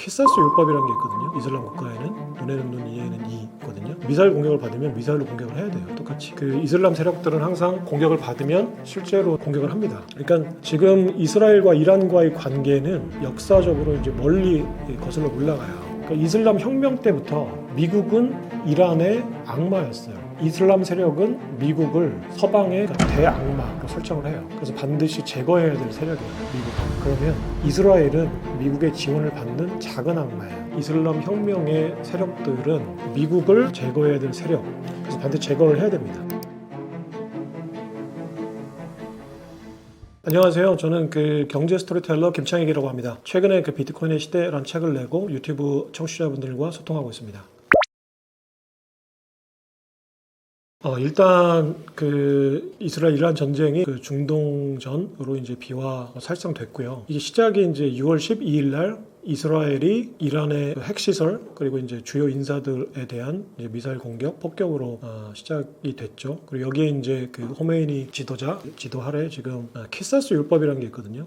키사스 율법이라는 게 있거든요. 이슬람 국가에는 눈에는 눈, 이에는 이 있거든요. 미사일 공격을 받으면 미사일로 공격을 해야 돼요. 똑같이. 그 이슬람 세력들은 항상 공격을 받으면 실제로 공격을 합니다. 그러니까 지금 이스라엘과 이란과의 관계는 역사적으로 이제 멀리 거슬러 올라가요. 그러니까 이슬람 혁명 때부터 미국은 이란의 악마였어요. 이슬람 세력은 미국을 서방의 대악마로 설정을 해요. 그래서 반드시 제거해야 될 세력이에요, 미국은. 그러면 이스라엘은 미국의 지원을 받는 작은 악마예요. 이슬람 혁명의 세력들은 미국을 제거해야 될 세력. 그래서 반드시 제거를 해야 됩니다. 안녕하세요. 저는 경제 스토리텔러 김창익이라고 합니다. 최근에 비트코인의 시대라는 책을 내고 유튜브 청취자분들과 소통하고 있습니다. 일단 이스라엘 이란 전쟁이 중동전으로 이제 비화 살상됐고요. 이게 시작이 이제 6월 12일 날 이스라엘이 이란의 핵시설 그리고 이제 주요 인사들에 대한 이제 미사일 공격, 폭격으로 시작이 됐죠. 그리고 여기에 이제 호메이니 지도 아래 지금 키사스 율법이라는 게 있거든요.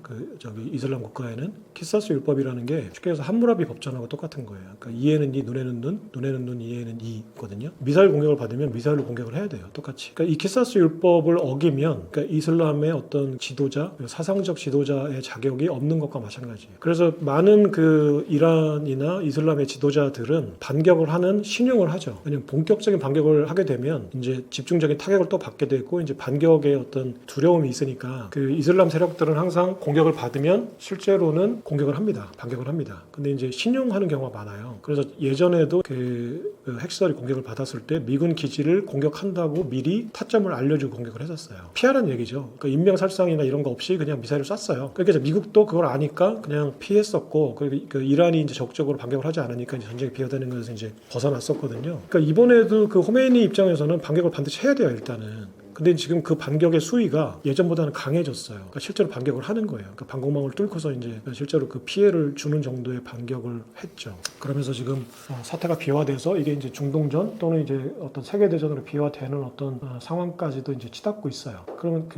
이슬람 국가에는 키사스 율법이라는 게 쉽게 해서 함무라비 법전하고 똑같은 거예요. 그러니까 이에는 이, 눈에는 눈, 눈에는 눈, 이에는 이 있거든요. 미사일 공격을 받으면 미사일로 공격을 해야 돼요. 똑같이. 그러니까 이 키사스 율법을 어기면 이슬람의 어떤 지도자, 사상적 지도자의 자격이 없는 것과 마찬가지예요. 그래서 많은 이란이나 이슬람의 지도자들은 반격을 하는 신용을 하죠. 왜냐면 본격적인 반격을 하게 되면 이제 집중적인 타격을 또 받게 되고 이제 반격의 어떤 두려움이 있으니까 이슬람 세력들은 항상 공격을 받으면 실제로는 공격을 합니다. 반격을 합니다. 근데 이제 신용하는 경우가 많아요. 그래서 예전에도 핵시설이 공격을 받았을 때 미군 기지를 공격한다고 미리 타점을 알려주고 공격을 했었어요. 피하라는 얘기죠. 인명살상이나 이런 거 없이 그냥 미사일을 쐈어요. 그러니까 미국도 그걸 아니까 그냥 피했었고 이란이 이제 적극적으로 반격을 하지 않으니까 이제 전쟁이 비화되는 것에서 이제 벗어났었거든요. 그러니까 이번에도 호메이니 입장에서는 반격을 반드시 해야 돼요, 일단은. 근데 지금 반격의 수위가 예전보다는 강해졌어요. 그러니까 실제로 반격을 하는 거예요. 그러니까 방공망을 뚫고서 이제 실제로 피해를 주는 정도의 반격을 했죠. 그러면서 지금 사태가 비화돼서 이게 이제 중동전 또는 이제 어떤 세계대전으로 비화되는 어떤 상황까지도 이제 치닫고 있어요. 그러면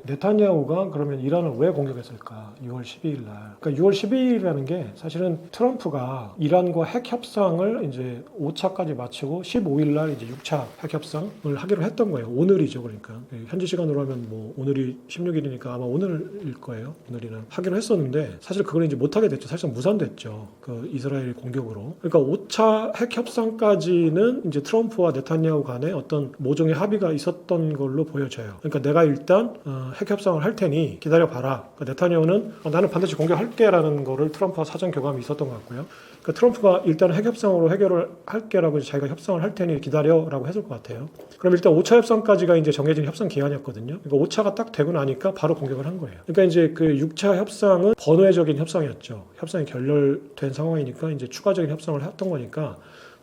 네타냐후가 그러면 이란을 왜 공격했을까? 6월 12일 날. 그러니까 6월 12일이라는 게 사실은 트럼프가 이란과 핵 협상을 이제 5차까지 마치고 15일 날 이제 6차 핵 협상을 하기로 했던 거예요. 오늘이죠, 그러니까. 현지 시간으로 하면 오늘이 16일이니까 아마 오늘일 거예요. 오늘이나 하기로 했었는데 사실 그걸 이제 못하게 됐죠. 사실상 무산됐죠. 이스라엘 공격으로. 그러니까 5차 핵 협상까지는 이제 트럼프와 네타냐후 간에 어떤 모종의 합의가 있었던 걸로 보여져요. 그러니까 내가 일단 핵 협상을 할 테니 기다려봐라. 그러니까 네타냐후는 나는 반드시 공격할게라는 거를 트럼프와 사전 교감이 있었던 것 같고요. 그러니까 트럼프가 일단 핵 협상으로 해결을 할게라고 자기가 협상을 할 테니 기다려라고 했을 것 같아요. 그럼 일단 5차 협상까지가 이제 정해진 협상 기한이었거든요. 그러니까 5차가 딱 되고 나니까 바로 공격을 한 거예요. 그러니까 이제 6차 협상은 번외적인 협상이었죠. 협상이 결렬된 상황이니까 이제 추가적인 협상을 했던 거니까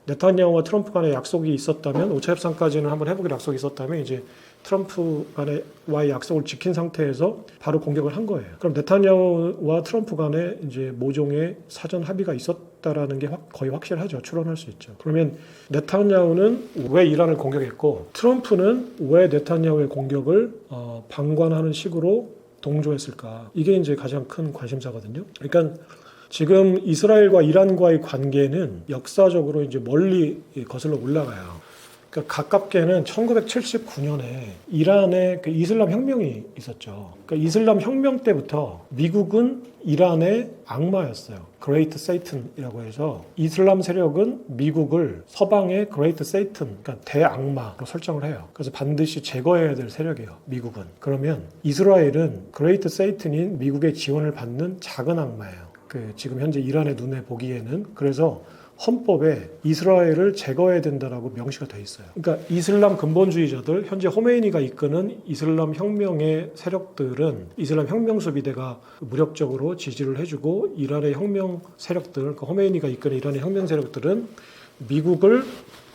네타냐후와 트럼프 간에 약속이 있었다면 5차 협상까지는 한번 해보기로 약속이 있었다면 이제 트럼프 간의 약속을 지킨 상태에서 바로 공격을 한 거예요. 그럼 네타냐후와 트럼프 간에 이제 모종의 사전 합의가 있었다라는 게 거의 확실하죠. 추론할 수 있죠. 그러면 네타냐후는 왜 이란을 공격했고 트럼프는 왜 네타냐후의 공격을 방관하는 식으로 동조했을까? 이게 이제 가장 큰 관심사거든요. 그러니까 지금 이스라엘과 이란과의 관계는 역사적으로 이제 멀리 거슬러 올라가요. 그러니까 가깝게는 1979년에 이란의 이슬람 혁명이 있었죠. 그러니까 이슬람 혁명 때부터 미국은 이란의 악마였어요. 그레이트 세이튼이라고 해서 이슬람 세력은 미국을 서방의 그레이트 세이튼, 그러니까 대악마로 설정을 해요. 그래서 반드시 제거해야 될 세력이에요, 미국은. 그러면 이스라엘은 그레이트 세이튼인 미국의 지원을 받는 작은 악마예요. 지금 현재 이란의 눈에 보기에는. 그래서 헌법에 이스라엘을 제거해야 된다라고 명시가 돼 있어요. 그러니까 이슬람 근본주의자들, 현재 호메이니가 이끄는 이슬람 혁명의 세력들은 이슬람 혁명 수비대가 무력적으로 지지를 해주고 이란의 혁명 세력들, 그러니까 호메이니가 이끄는 이란의 혁명 세력들은 미국을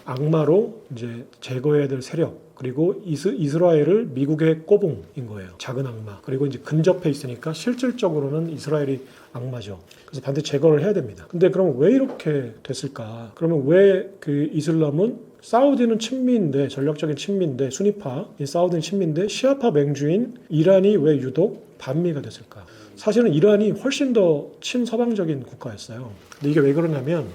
악마로 이제 제거해야 될 세력, 그리고 이스라엘을 미국의 꼬붕인 거예요. 작은 악마. 그리고 이제 근접해 있으니까 실질적으로는 이스라엘이 악마죠. 그래서 반드시 제거를 해야 됩니다. 근데 그럼 왜 이렇게 됐을까? 그러면 왜 이슬람은 사우디는 친미인데, 전략적인 친미인데, 수니파, 사우디는 친미인데 시아파 맹주인 이란이 왜 유독 반미가 됐을까? 사실은 이란이 훨씬 더 친서방적인 국가였어요. 근데 이게 왜 그러냐면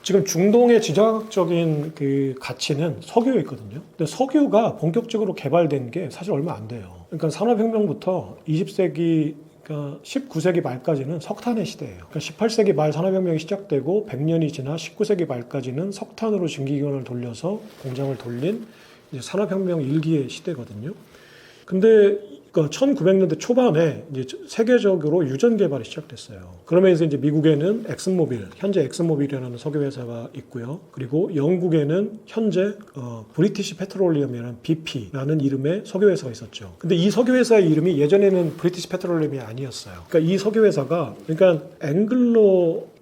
지금 중동의 지정학적인 그 가치는 석유에 있거든요. 근데 석유가 본격적으로 개발된 게 사실 얼마 안 돼요. 그러니까 산업혁명부터 20세기 그러니까 19세기 말까지는 석탄의 시대예요. 그러니까 18세기 말 산업혁명이 시작되고 100년이 지나 19세기 말까지는 석탄으로 증기기관을 돌려서 공장을 돌린 이제 산업혁명 일기의 시대거든요. 근데 1900년대 초반에 이제 세계적으로 유전 개발이 시작됐어요. 그러면서 이제 미국에는 엑슨모빌, 현재 엑슨모빌이라는 석유 회사가 있고요. 그리고 영국에는 현재 브리티시 페트롤리엄이라는 BP라는 이름의 석유 회사가 있었죠. 근데 이 석유 회사의 이름이 예전에는 브리티시 페트롤리엄이 아니었어요. 그러니까 이 석유 회사가 그러니까 앵글로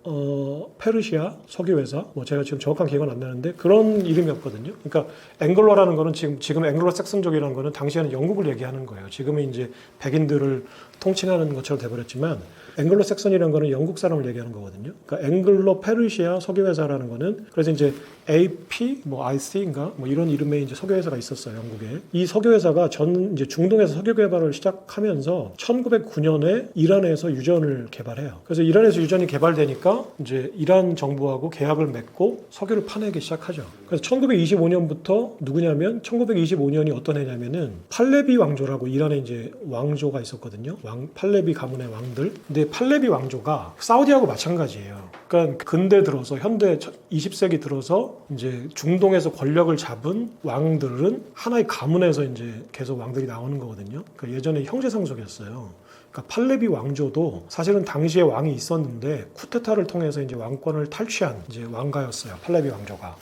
페르시아 석유회사, 뭐 제가 지금 정확한 기억은 안 나는데 그런 이름이었거든요. 그러니까 앵글로라는 거는 지금 앵글로 색슨족이라는 거는 당시에는 영국을 얘기하는 거예요. 지금은 이제 백인들을 통칭하는 것처럼 돼버렸지만 앵글로 색슨이라는 거는 영국 사람을 얘기하는 거거든요. 그러니까 앵글로 페르시아 석유회사라는 거는 그래서 이제 AP, 뭐 IC인가 뭐 이런 이름의 이제 석유회사가 있었어요, 영국에. 이 석유회사가 이제 중동에서 석유 개발을 시작하면서 1909년에 이란에서 유전을 개발해요. 그래서 이란에서 유전이 개발되니까 이제 이란 정부하고 계약을 맺고 석유를 파내기 시작하죠. 그래서 1925년부터 누구냐면 1925년이 어떤 해냐면은 팔레비 왕조라고 이란에 이제 왕조가 있었거든요. 팔레비 가문의 왕들. 근데 팔레비 왕조가 사우디하고 마찬가지예요. 그러니까 근대 들어서 현대 20세기 들어서 이제 중동에서 권력을 잡은 왕들은 하나의 가문에서 이제 계속 왕들이 나오는 거거든요. 그러니까 예전에 형제 상속이었어요. 그러니까 팔레비 왕조도 사실은 당시에 왕이 있었는데 쿠데타를 통해서 이제 왕권을 탈취한 이제 왕가였어요. 팔레비 왕조가.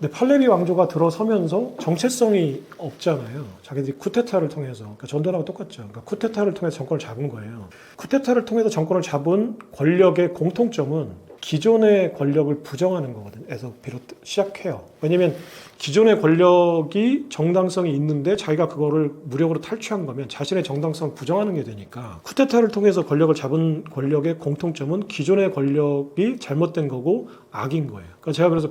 근데 팔레비 왕조가 들어서면서 정체성이 없잖아요. 자기들이 쿠데타를 통해서, 그러니까 전두환하고 똑같죠. 그러니까 쿠데타를 통해서 정권을 잡은 거예요. 쿠데타를 통해서 정권을 잡은 권력의 공통점은 기존의 권력을 부정하는 거거든요. 에서 시작해요. 왜냐면 기존의 권력이 정당성이 있는데 자기가 그거를 무력으로 탈취한 거면 자신의 정당성을 부정하는 게 되니까 쿠데타를 통해서 권력을 잡은 권력의 공통점은 기존의 권력이 잘못된 거고 악인 거예요. 그러니까 제가 그래서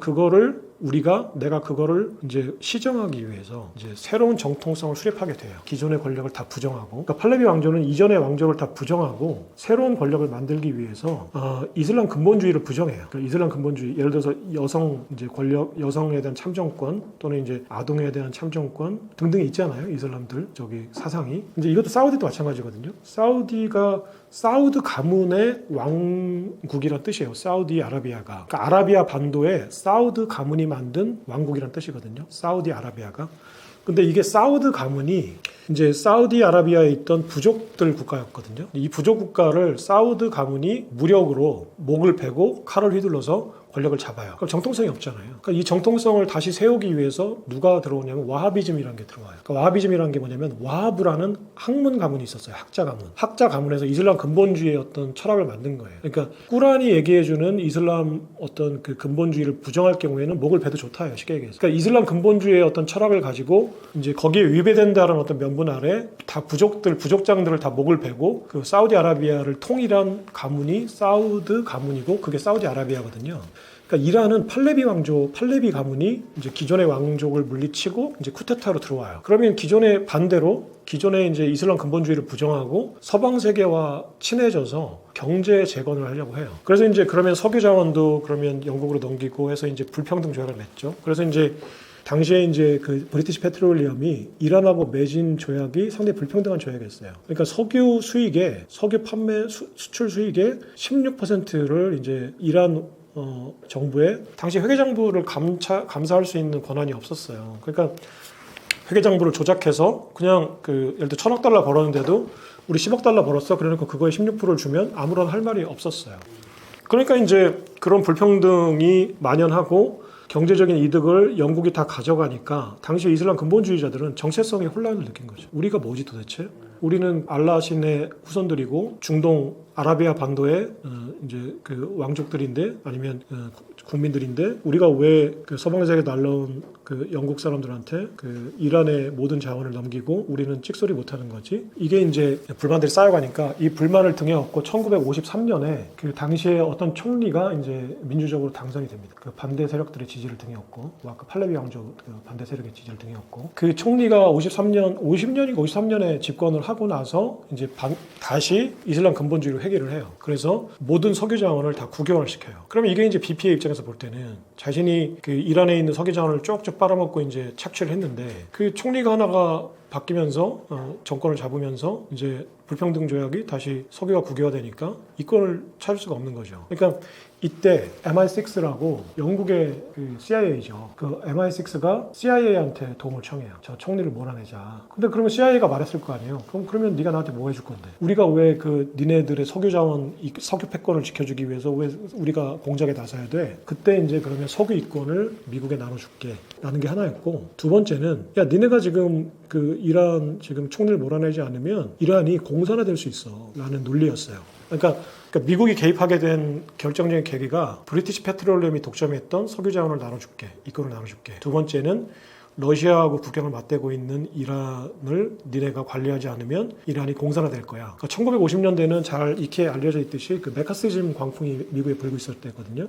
내가 그거를 이제 시정하기 위해서 이제 새로운 정통성을 수립하게 돼요. 기존의 권력을 다 부정하고. 그러니까 팔레비 왕조는 이전의 왕조를 다 부정하고 새로운 권력을 만들기 위해서 이슬람 근본주의를 부정해요. 그러니까 이슬람 근본주의, 예를 들어서 여성 이제 권력, 여성에 대한 참정권 또는 이제 아동에 대한 참정권 등등이 있잖아요. 이슬람들 저기 사상이. 이제 이것도 사우디도 마찬가지거든요. 사우디가 사우드 가문의 왕국이란 뜻이에요. 사우디 아라비아가. 그러니까 아라비아 반도에 사우드 가문이 만든 왕국이란 뜻이거든요. 사우디 아라비아가. 근데 이게 사우드 가문이 이제 사우디 아라비아에 있던 부족들 국가였거든요. 이 부족 국가를 사우드 가문이 무력으로 목을 베고 칼을 휘둘러서 권력을 잡아요. 그럼 정통성이 없잖아요. 그러니까 이 정통성을 다시 세우기 위해서 누가 들어오냐면 와하비즘이라는 게 들어와요. 그러니까 와하비즘이라는 게 뭐냐면 와하브라는 학문 가문이 있었어요. 학자 가문. 학자 가문에서 이슬람 근본주의의 어떤 철학을 만든 거예요. 그러니까 꾸란이 얘기해주는 이슬람 어떤 그 근본주의를 부정할 경우에는 목을 베도 좋다요. 쉽게 얘기해서. 그러니까 이슬람 근본주의의 어떤 철학을 가지고 이제 거기에 위배된다는 어떤 면분 아래 다 부족장들을 다 목을 베고 그 사우디아라비아를 통일한 가문이 사우드 가문이고 그게 사우디아라비아거든요. 그러니까 이란은 팔레비 가문이 이제 기존의 왕족을 물리치고 이제 쿠데타로 들어와요. 그러면 기존의 이제 이슬람 근본주의를 부정하고 서방 세계와 친해져서 경제 재건을 하려고 해요. 그래서 이제 그러면 석유 자원도 그러면 영국으로 넘기고 해서 이제 불평등 조약을 맺죠. 그래서 이제 당시에 이제 그 브리티시 페트롤리엄이 이란하고 맺은 조약이 상당히 불평등한 조약이었어요. 그러니까 석유 판매 수출 수익의 16%를 이제 이란 정부에 당시 회계장부를 감사할 수 있는 권한이 없었어요. 그러니까 회계장부를 조작해서 그냥 예를 들어 1,000억 달러 벌었는데도 우리 10억 달러 벌었어. 그러니까 그거에 16%를 주면 아무런 할 말이 없었어요. 그러니까 이제 그런 불평등이 만연하고 경제적인 이득을 영국이 다 가져가니까 당시 이슬람 근본주의자들은 정체성의 혼란을 느낀 거죠. 우리가 뭐지 도대체? 우리는 알라 신의 후손들이고 중동 아라비아 반도의 이제 그 왕족들인데 아니면 국민들인데 우리가 왜 그 서방 세계 날라온 그 영국 사람들한테 그 이란의 모든 자원을 넘기고 우리는 찍소리 못하는 거지? 이게 이제 불만들이 쌓여가니까 이 불만을 등에 업고 1953년에 그 당시에 어떤 총리가 이제 민주적으로 당선이 됩니다. 그 반대 세력들의 지지를 등에 업고, 아까 팔레비 왕조 그 반대 세력의 지지를 등에 업고, 그 총리가 50년인가 53년에 집권을 하고 나서 이제 다시 이슬람 근본주의를 회귀를 해요. 그래서 모든 석유 자원을 다 국유화를 시켜요. 그러면 이게 이제 BP의 입장에서 볼 때는 자신이 그 이란에 있는 석유 자원을 쪽쪽 빨아먹고 이제 착취를 했는데 그 총리가 하나가 바뀌면서 정권을 잡으면서 이제 불평등 조약이 다시 석유화 국유화되니까 이권을 찾을 수가 없는 거죠. 그러니까 이때 MI6라고 영국의 그 CIA죠. 그 MI6가 CIA한테 도움을 청해요. 저 총리를 몰아내자. 근데 그러면 CIA가 말했을 거 아니에요. 그러면 네가 나한테 뭐 해줄 건데? 우리가 왜 그 니네들의 석유 자원, 석유 패권을 지켜주기 위해서 왜 우리가 공작에 나서야 돼? 그때 이제 그러면 석유 이권을 미국에 나눠줄게. 라는 게 하나였고, 두 번째는 야 니네가 지금 그 이란 지금 총리를 몰아내지 않으면 이란이 공산화될 수 있어. 라는 논리였어요. 그러니까 미국이 개입하게 된 결정적인 계기가 브리티시 페트롤리움이 독점했던 석유 자원을 나눠줄게. 이권을 나눠줄게. 두 번째는 러시아하고 국경을 맞대고 있는 이란을 니네가 관리하지 않으면 이란이 공산화될 거야. 그러니까 1950년대는 잘 익히 알려져 있듯이 그 메카시즘 광풍이 미국에 불고 있을 때거든요.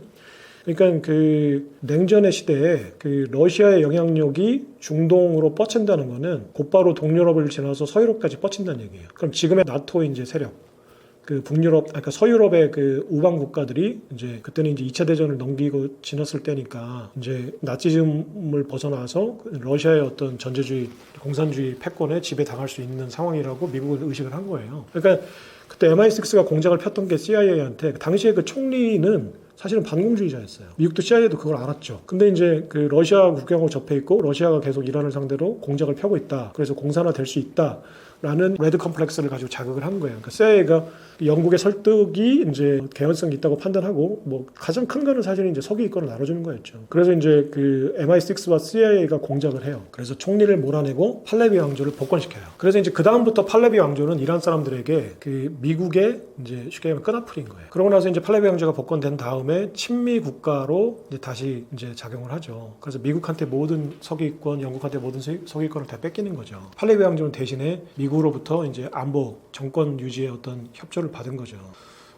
그러니까 그 냉전의 시대에 그 러시아의 영향력이 중동으로 뻗친다는 거는 곧바로 동유럽을 지나서 서유럽까지 뻗친다는 얘기예요. 그럼 지금의 나토 이제 세력, 그 북유럽, 그러니까 서유럽의 그 우방 국가들이 이제 그때는 이제 2차 대전을 넘기고 지났을 때니까 이제 나치즘을 벗어나서 러시아의 어떤 전제주의, 공산주의 패권에 지배당할 수 있는 상황이라고 미국은 의식을 한 거예요. 그러니까 그때 MI6가 공작을 폈던 게 CIA한테 당시에 그 총리는 사실은 반공주의자였어요. 미국도 CIA도 그걸 알았죠. 근데 이제 그 러시아 국경하고 접해 있고 러시아가 계속 이란을 상대로 공작을 펴고 있다. 그래서 공산화 될 수 있다. 라는 레드 컴플렉스를 가지고 자극을 한 거예요. 그러니까 CIA가 영국의 설득이 이제 개연성이 있다고 판단하고 뭐 가장 큰 거는 사실은 이제 석유 이권을 나눠주는 거였죠. 그래서 이제 그 MI6와 CIA가 공작을 해요. 그래서 총리를 몰아내고 팔레비 왕조를 복권시켜요. 그래서 이제 그 다음부터 팔레비 왕조는 이란 사람들에게 그 미국의 이제 쉽게 말하면 끈앞풀인 거예요. 그러고 나서 이제 팔레비 왕조가 복권된 다음에 친미 국가로 이제 다시 이제 작용을 하죠. 그래서 미국한테 모든 석유 이권, 영국한테 모든 석유 이권을 다 뺏기는 거죠. 팔레비 왕조는 대신에 미국으로부터 이제 안보, 정권 유지의 어떤 협조를 받은 거죠.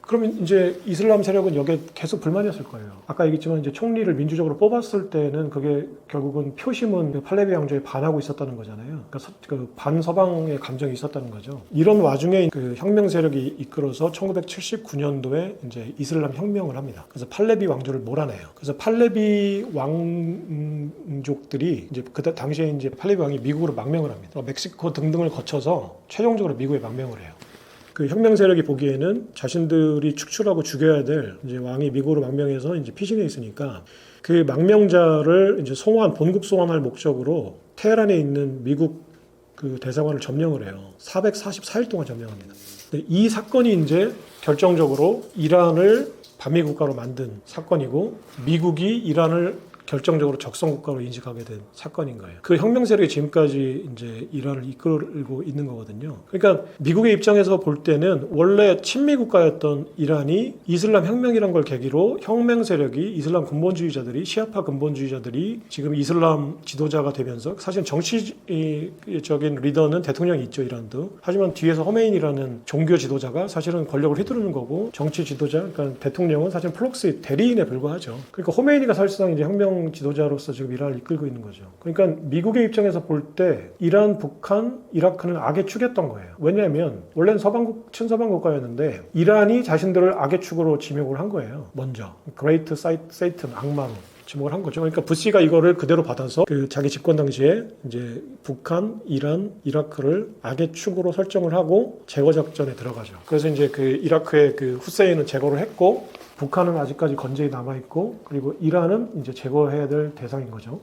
그러면 이제 이슬람 세력은 여기에 계속 불만이었을 거예요. 아까 얘기했지만 이제 총리를 민주적으로 뽑았을 때는 그게 결국은 표심은 그 팔레비 왕조에 반하고 있었다는 거잖아요. 그러니까 그 반서방의 감정이 있었다는 거죠. 이런 와중에 그 혁명 세력이 이끌어서 1979년도에 이제 이슬람 혁명을 합니다. 그래서 팔레비 왕조를 몰아내요. 그래서 팔레비 왕족들이 이제 그 당시에 이제 팔레비 왕이 미국으로 망명을 합니다. 멕시코 등등을 거쳐서 최종적으로 미국에 망명을 해요. 그 혁명 세력이 보기에는 자신들이 축출하고 죽여야 될 이제 왕이 미국으로 망명해서 이제 피신해 있으니까 그 망명자를 이제 본국 소환할 목적으로 테헤란에 있는 미국 그 대사관을 점령을 해요. 444일 동안 점령합니다. 근데 이 사건이 이제 결정적으로 이란을 반미 국가로 만든 사건이고 미국이 이란을 결정적으로 적성 국가로 인식하게 된 사건인 거예요. 그 혁명 세력이 지금까지 이제 이란을 이끌고 있는 거거든요. 그러니까 미국의 입장에서 볼 때는 원래 친미 국가였던 이란이 이슬람 혁명이란 걸 계기로 혁명 세력이 이슬람 근본주의자들이 시아파 근본주의자들이 지금 이슬람 지도자가 되면서 사실 정치적인 리더는 대통령이 있죠, 이란도. 하지만 뒤에서 허메인이라는 종교 지도자가 사실은 권력을 휘두르는 거고 정치 지도자, 그러니까 대통령은 사실 플록스의 대리인에 불과하죠. 그러니까 허메인이가 사실상 이제 혁명 지도자로서 지금 이란을 이끌고 있는 거죠. 그러니까 미국의 입장에서 볼 때 이란, 북한, 이라크는 악의 축이었던 거예요. 왜냐하면 원래는 친서방 국가였는데 이란이 자신들을 악의 축으로 지목을 한 거예요. 먼저 그레이트 세이튼, 악마로 지목을 한 거죠. 그러니까 부시가 이거를 그대로 받아서 그 자기 집권 당시에 이제 북한, 이란, 이라크를 악의 축으로 설정을 하고 제거 작전에 들어가죠. 그래서 이제 그 이라크의 그 후세인은 제거를 했고 북한은 아직까지 건재히 남아있고 그리고 이란은 이제 제거해야 될 대상인 거죠.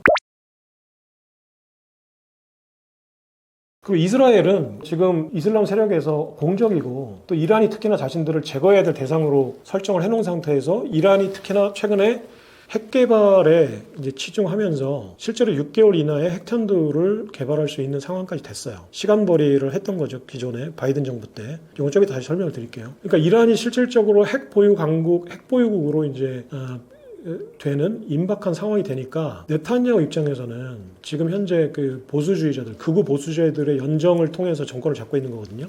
그리고 이스라엘은 지금 이슬람 세력에서 공적이고 또 이란이 특히나 자신들을 제거해야 될 대상으로 설정을 해놓은 상태에서 이란이 특히나 최근에 핵 개발에 이제 치중하면서 실제로 6개월 이내에 핵탄두를 개발할 수 있는 상황까지 됐어요. 시간벌이를 했던 거죠. 기존에 바이든 정부 때. 이건 좀 이따 다시 설명을 드릴게요. 그러니까 이란이 실질적으로 핵 보유국으로 이제 되는 임박한 상황이 되니까 네타냐후 입장에서는 지금 현재 그 보수주의자들, 극우 보수주의자들의 연정을 통해서 정권을 잡고 있는 거거든요.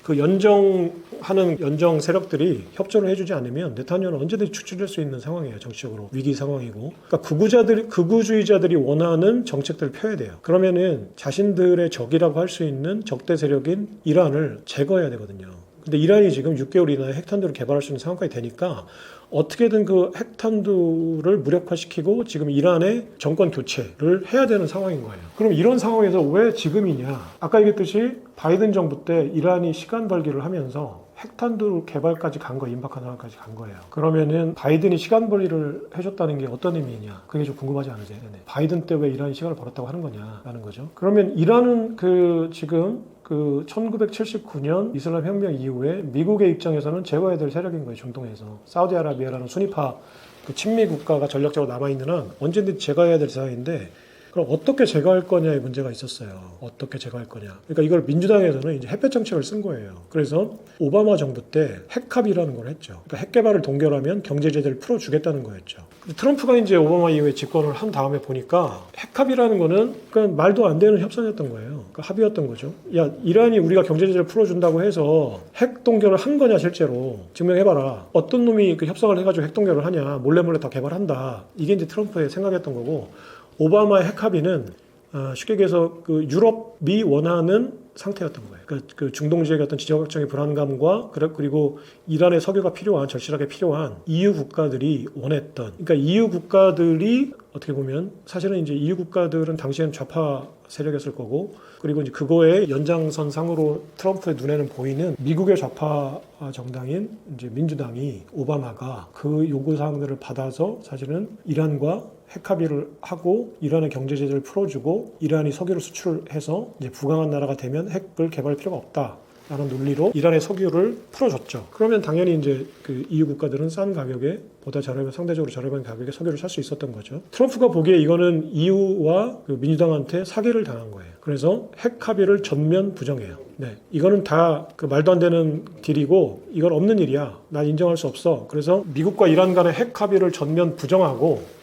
그 연정 세력들이 협조를 해주지 않으면 네타냐후는 언제든지 축출될 수 있는 상황이에요. 정치적으로 위기 상황이고. 그러니까 극우주의자들이 원하는 정책들을 펴야 돼요. 그러면은 자신들의 적이라고 할 수 있는 적대 세력인 이란을 제거해야 되거든요. 근데 이란이 지금 6개월 이내에 핵탄두를 개발할 수 있는 상황까지 되니까 어떻게든 그 핵탄두를 무력화시키고 지금 이란의 정권 교체를 해야 되는 상황인 거예요. 그럼 이런 상황에서 왜 지금이냐? 아까 얘기했듯이 바이든 정부 때 이란이 시간 벌기를 하면서 핵탄두 개발까지 간 거예요. 임박한 상황까지 간 거예요. 그러면은 바이든이 시간 벌기를 해줬다는 게 어떤 의미냐? 그게 좀 궁금하지 않으세요? 네. 바이든 때 왜 이란이 시간을 벌었다고 하는 거냐라는 거죠. 그러면 이란은 지금 1979년 이슬람 혁명 이후에 미국의 입장에서는 제거해야 될 세력인 거예요. 중동에서. 사우디아라비아라는 순위파 친미 국가가 전략적으로 남아있는 한 언제든지 제거해야 될 상황인데 그럼 어떻게 제거할 거냐의 문제가 있었어요. 어떻게 제거할 거냐. 그러니까 이걸 민주당에서는 이제 햇볕 정책을 쓴 거예요. 그래서 오바마 정부 때 핵합의라는 걸 했죠. 그러니까 핵 개발을 동결하면 경제 제재를 풀어주겠다는 거였죠. 트럼프가 이제 오바마 이후에 집권을 한 다음에 보니까 핵합의라는 거는 그러니까 말도 안 되는 협상이었던 거예요. 그러니까 합의였던 거죠. 야, 이란이 우리가 경제 제재를 풀어준다고 해서 핵 동결을 한 거냐 실제로 증명해봐라. 어떤 놈이 그 협상을 해가지고 핵 동결을 하냐. 몰래 다 개발한다. 이게 이제 트럼프의 생각이었던 거고. 오바마의 핵합의는 쉽게 얘기해서 그 유럽이 원하는 상태였던 거예요. 그 중동 지역의 어떤 지정학적인 불안감과 그리고 이란의 석유가 절실하게 필요한 EU 국가들이 원했던. 그러니까 EU 국가들이 어떻게 보면 사실은 이제 EU 국가들은 당시엔 좌파 세력이었을 거고 그리고 이제 그거의 연장선상으로 트럼프의 눈에는 보이는 미국의 좌파 정당인 이제 민주당이 오바마가 그 요구사항들을 받아서 사실은 이란과 핵합의를 하고 이란의 경제 제재를 풀어주고 이란이 석유를 수출해서 이제 부강한 나라가 되면 핵을 개발할 필요가 없다라는 논리로 이란의 석유를 풀어줬죠. 그러면 당연히 이제 그 EU 국가들은 싼 가격에 보다 상대적으로 저렴한 가격에 석유를 살 수 있었던 거죠. 트럼프가 보기에 이거는 EU와 그 민주당한테 사기를 당한 거예요. 그래서 핵합의를 전면 부정해요. 네, 이거는 다 그 말도 안 되는 딜이고 이건 없는 일이야. 난 인정할 수 없어. 그래서 미국과 이란 간의 핵합의를 전면 부정하고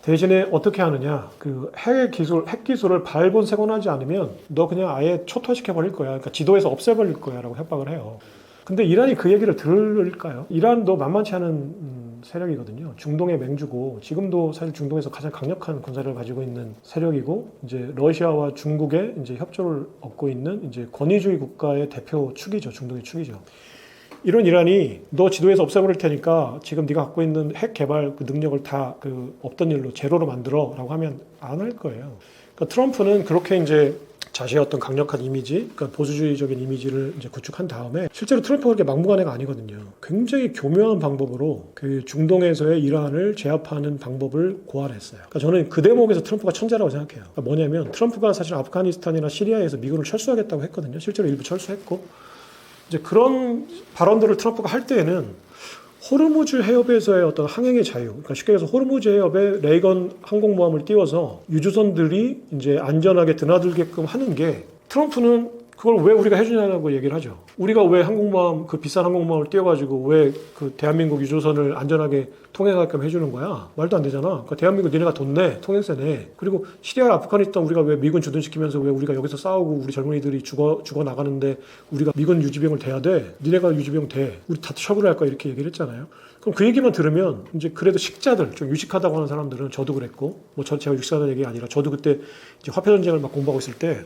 대신에 어떻게 하느냐? 그 핵 기술을 발본색원하지 않으면 너 그냥 아예 초토화시켜 버릴 거야. 그러니까 지도에서 없애버릴 거야라고 협박을 해요. 근데 이란이 그 얘기를 들을까요? 이란도 만만치 않은 세력이거든요. 중동의 맹주고 지금도 사실 중동에서 가장 강력한 군사력을 가지고 있는 세력이고 이제 러시아와 중국의 이제 협조를 얻고 있는 이제 권위주의 국가의 대표 축이죠. 중동의 축이죠. 이런 이란이 너 지도에서 없애버릴 테니까 지금 네가 갖고 있는 핵 개발 그 능력을 다 그 없던 일로 제로로 만들어라고 하면 안 할 거예요. 그러니까 트럼프는 그렇게 이제 자신의 어떤 강력한 이미지, 그러니까 보수주의적인 이미지를 이제 구축한 다음에 실제로 트럼프가 그렇게 막무가내 애가 아니거든요. 굉장히 교묘한 방법으로 그 중동에서의 이란을 제압하는 방법을 고안했어요. 그러니까 저는 그 대목에서 트럼프가 천재라고 생각해요. 그러니까 뭐냐면 트럼프가 사실 아프가니스탄이나 시리아에서 미군을 철수하겠다고 했거든요. 실제로 일부 철수했고. 이제 그런 발언들을 트럼프가 할 때에는 호르무즈 해협에서의 어떤 항행의 자유, 그러니까 쉽게 해서 호르무즈 해협에 레이건 항공모함을 띄워서 유조선들이 이제 안전하게 드나들게끔 하는 게 트럼프는 그걸 왜 우리가 해주냐고 얘기를 하죠. 우리가 왜 항공모함, 그 비싼 항공모함을 띄워가지고 왜 그 대한민국 유조선을 안전하게 통행하게끔 해주는 거야? 말도 안 되잖아. 그러니까 대한민국 니네가 돈 내, 통행세 내. 그리고 시리아, 아프가니스탄 우리가 왜 미군 주둔시키면서 왜 우리가 여기서 싸우고 우리 젊은이들이 죽어 나가는데 우리가 미군 유지비용을 대야 돼? 니네가 유지비용 대. 우리 다 처벌을 할 거야. 이렇게 얘기를 했잖아요. 그럼 그 얘기만 들으면 이제 그래도 식자들, 좀 유식하다고 하는 사람들은 저도 그랬고, 제가 유식하다는 얘기가 아니라 저도 그때 이제 화폐전쟁을 막 공부하고 있을 때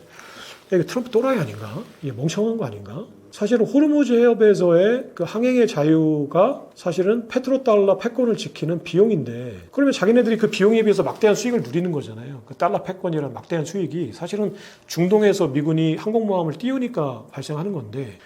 이게 트럼프 또라이 아닌가? 이게 멍청한 거 아닌가? 사실은 호르무즈 해협에서의 그 항행의 자유가 사실은 페트로달러 패권을 지키는 비용인데 그러면 자기네들이 그 비용에 비해서 막대한 수익을 누리는 거잖아요. 그 달러 패권이라는 막대한 수익이 사실은 중동에서 미군이 항공모함을 띄우니까 발생하는 건데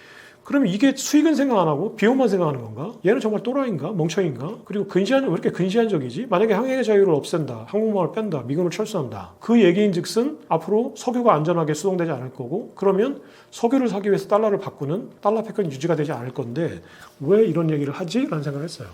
그러면 이게 수익은 생각 안 하고 비용만 생각하는 건가? 얘는 정말 또라이인가? 멍청인가? 그리고 왜 이렇게 근시안적이지? 만약에 항행의 자유를 없앤다, 항공모함을 뺀다, 미군을 철수한다. 그 얘기인 즉슨 앞으로 석유가 안전하게 수송되지 않을 거고 그러면 석유를 사기 위해서 달러를 바꾸는 달러 패권이 유지가 되지 않을 건데 왜 이런 얘기를 하지? 라는 생각을 했어요.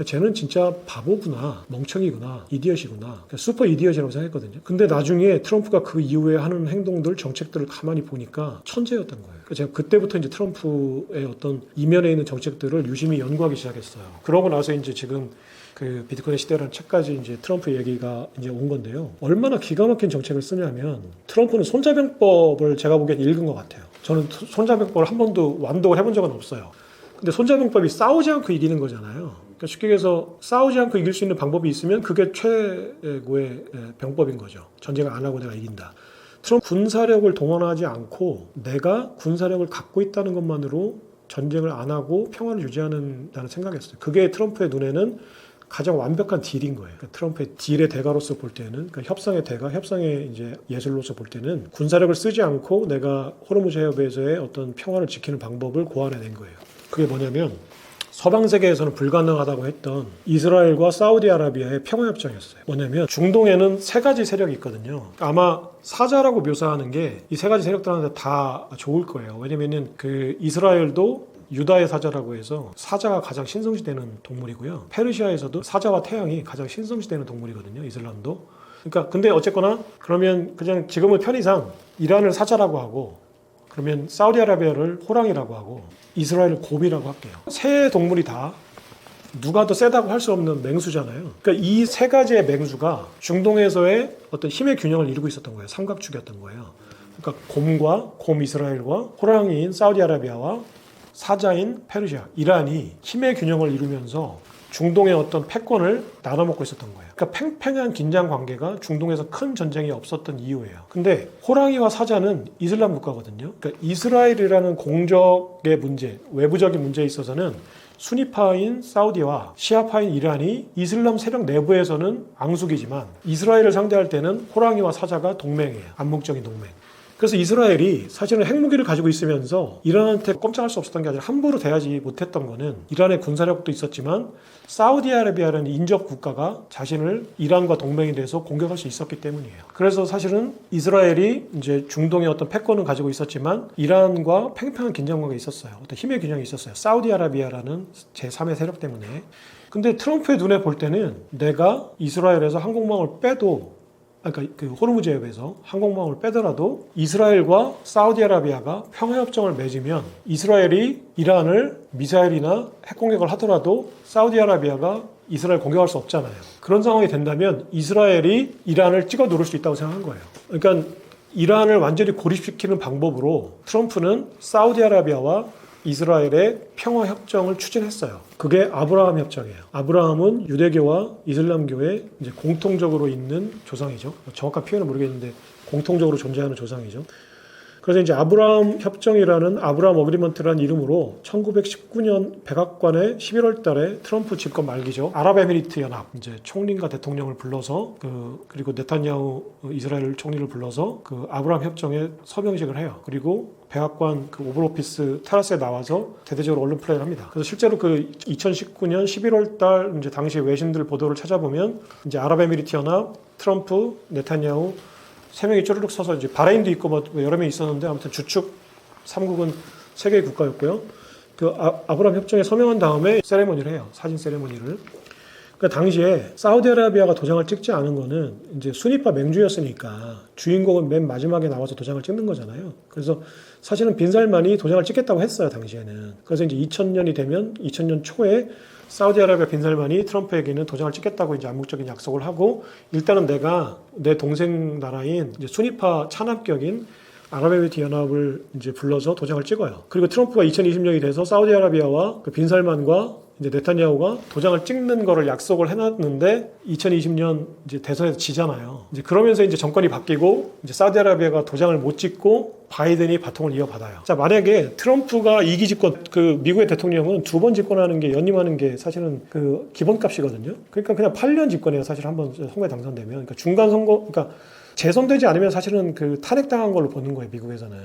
쟤는 진짜 바보구나, 멍청이구나, 이디엇이구나, 슈퍼 이디엇이라고 생각했거든요. 근데 나중에 트럼프가 그 이후에 하는 행동들, 정책들을 가만히 보니까 천재였던 거예요. 제가 그때부터 이제 트럼프의 어떤 이면에 있는 정책들을 유심히 연구하기 시작했어요. 그러고 나서 이제 지금 그 비트코인의 시대라는 책까지 이제 트럼프 얘기가 이제 온 건데요. 얼마나 기가 막힌 정책을 쓰냐면 트럼프는 손자병법을 제가 보기엔 읽은 것 같아요. 저는 손자병법을 한 번도 완독을 해본 적은 없어요. 근데 손자병법이 싸우지 않고 이기는 거잖아요. 그러니까 쉽게 얘기해서 싸우지 않고 이길 수 있는 방법이 있으면 그게 최고의 병법인 거죠. 전쟁을 안 하고 내가 이긴다. 트럼프 군사력을 동원하지 않고 내가 군사력을 갖고 있다는 것만으로 전쟁을 안 하고 평화를 유지하는다는 생각이었어요. 그게 트럼프의 눈에는 가장 완벽한 딜인 거예요. 그러니까 트럼프의 딜의 대가로서 볼 때는, 그러니까 협상의 대가, 협상의 이제 예술로서 볼 때는 군사력을 쓰지 않고 내가 호르무즈 해협에서의 어떤 평화를 지키는 방법을 고안해낸 거예요. 그게 뭐냐면 서방 세계에서는 불가능하다고 했던 이스라엘과 사우디아라비아의 평화협정이었어요. 뭐냐면 중동에는 세 가지 세력이 있거든요. 아마 사자라고 묘사하는 게 이 세 가지 세력들한테 다 좋을 거예요. 왜냐면은 그 이스라엘도 유다의 사자라고 해서 사자가 가장 신성시되는 동물이고요. 페르시아에서도 사자와 태양이 가장 신성시되는 동물이거든요. 이슬람도. 그러니까 근데 어쨌거나 그러면 그냥 지금은 편의상 이란을 사자라고 하고 그러면 사우디아라비아를 호랑이라고 하고 이스라엘을 곰이라고 할게요. 세 동물이 다 누가 더 세다고 할 수 없는 맹수잖아요. 그러니까 이 세 가지의 맹수가 중동에서의 어떤 힘의 균형을 이루고 있었던 거예요. 삼각축이었던 거예요. 그러니까 곰 이스라엘과 호랑이인 사우디아라비아와 사자인 페르시아, 이란이 힘의 균형을 이루면서 중동의 어떤 패권을 나눠먹고 있었던 거예요. 그러니까 팽팽한 긴장 관계가 중동에서 큰 전쟁이 없었던 이유예요. 근데 호랑이와 사자는 이슬람 국가거든요. 그러니까 이스라엘이라는 공적의 문제, 외부적인 문제에 있어서는 수니파인 사우디와 시아파인 이란이 이슬람 세력 내부에서는 앙숙이지만 이스라엘을 상대할 때는 호랑이와 사자가 동맹이에요. 암묵적인 동맹. 그래서 이스라엘이 사실은 핵무기를 가지고 있으면서 이란한테 꼼짝할 수 없었던 게 아니라 함부로 대하지 못했던 거는 이란의 군사력도 있었지만 사우디아라비아라는 인접 국가가 자신을 이란과 동맹이 돼서 공격할 수 있었기 때문이에요. 그래서 사실은 이스라엘이 이제 중동의 어떤 패권은 가지고 있었지만 이란과 팽팽한 긴장관계가 있었어요. 어떤 힘의 균형이 있었어요. 사우디아라비아라는 제3의 세력 때문에. 근데 트럼프의 눈에 볼 때는 내가 이스라엘에서 항공모함을 빼도 그러니까 그 호르무즈 해협에서 항공모함을 빼더라도 이스라엘과 사우디아라비아가 평화협정을 맺으면 이스라엘이 이란을 미사일이나 핵공격을 하더라도 사우디아라비아가 이스라엘 공격할 수 없잖아요. 그런 상황이 된다면 이스라엘이 이란을 찍어 누를 수 있다고 생각한 거예요. 그러니까 이란을 완전히 고립시키는 방법으로 트럼프는 사우디아라비아와 이스라엘의 평화협정을 추진했어요. 그게 아브라함 협정이에요. 아브라함은 유대교와 이슬람교에 이제 공통적으로 있는 조상이죠. 정확한 표현은 모르겠는데 공통적으로 존재하는 조상이죠. 그래서 이제 아브라함 협정이라는 아브라함 어그리먼트라는 이름으로 1919년 백악관에 11월 달에 트럼프 집권 말기죠. 아랍에미리트 연합 이제 총리과 대통령을 불러서 그리고 네타냐후 이스라엘 총리를 불러서 그 아브라함 협정에 서명식을 해요. 그리고 백악관 그 오벌 오피스 테라스에 나와서 대대적으로 언론 플레이를 합니다. 그래서 실제로 그 2019년 11월 달 이제 당시 외신들 보도를 찾아보면 이제 아랍에미리트 연합, 트럼프, 네타냐후 세 명이 쪼르륵 서서 이제 바레인도 있고 뭐 여러 명이 있었는데 아무튼 주축 3국은 세 개의 국가였고요. 그 아브라함 협정에 서명한 다음에 세레모니를 해요. 사진 세레모니를. 그러니까 당시에 사우디아라비아가 도장을 찍지 않은 거는 이제 순위파 맹주였으니까 주인공은 맨 마지막에 나와서 도장을 찍는 거잖아요. 그래서 사실은 빈살만이 도장을 찍겠다고 했어요, 당시에는. 그래서 이제 2000년이 되면 2000년 초에 사우디아라비아 빈살만이 트럼프에게는 도장을 찍겠다고 이제 암묵적인 약속을 하고 일단은 내가 내 동생 나라인 이제 순위파 찬압격인 아랍에미리트 연합을 이제 불러서 도장을 찍어요. 그리고 트럼프가 2020년이 돼서 사우디아라비아와 그 빈살만과 이제 네타냐후가 도장을 찍는 거를 약속을 해놨는데 2020년 이제 대선에서 지잖아요. 이제 그러면서 이제 정권이 바뀌고 이제 사우디아라비아가 도장을 못 찍고 바이든이 바통을 이어받아요. 자, 만약에 트럼프가 2기 집권, 그 미국의 대통령은 두 번 집권하는 게 연임하는 게 사실은 그 기본값이거든요. 그러니까 그냥 8년 집권해요. 사실 한번 선거에 당선되면. 그러니까 중간 선거, 그러니까 재선되지 않으면 사실은 그 탄핵당한 걸로 보는 거예요. 미국에서는.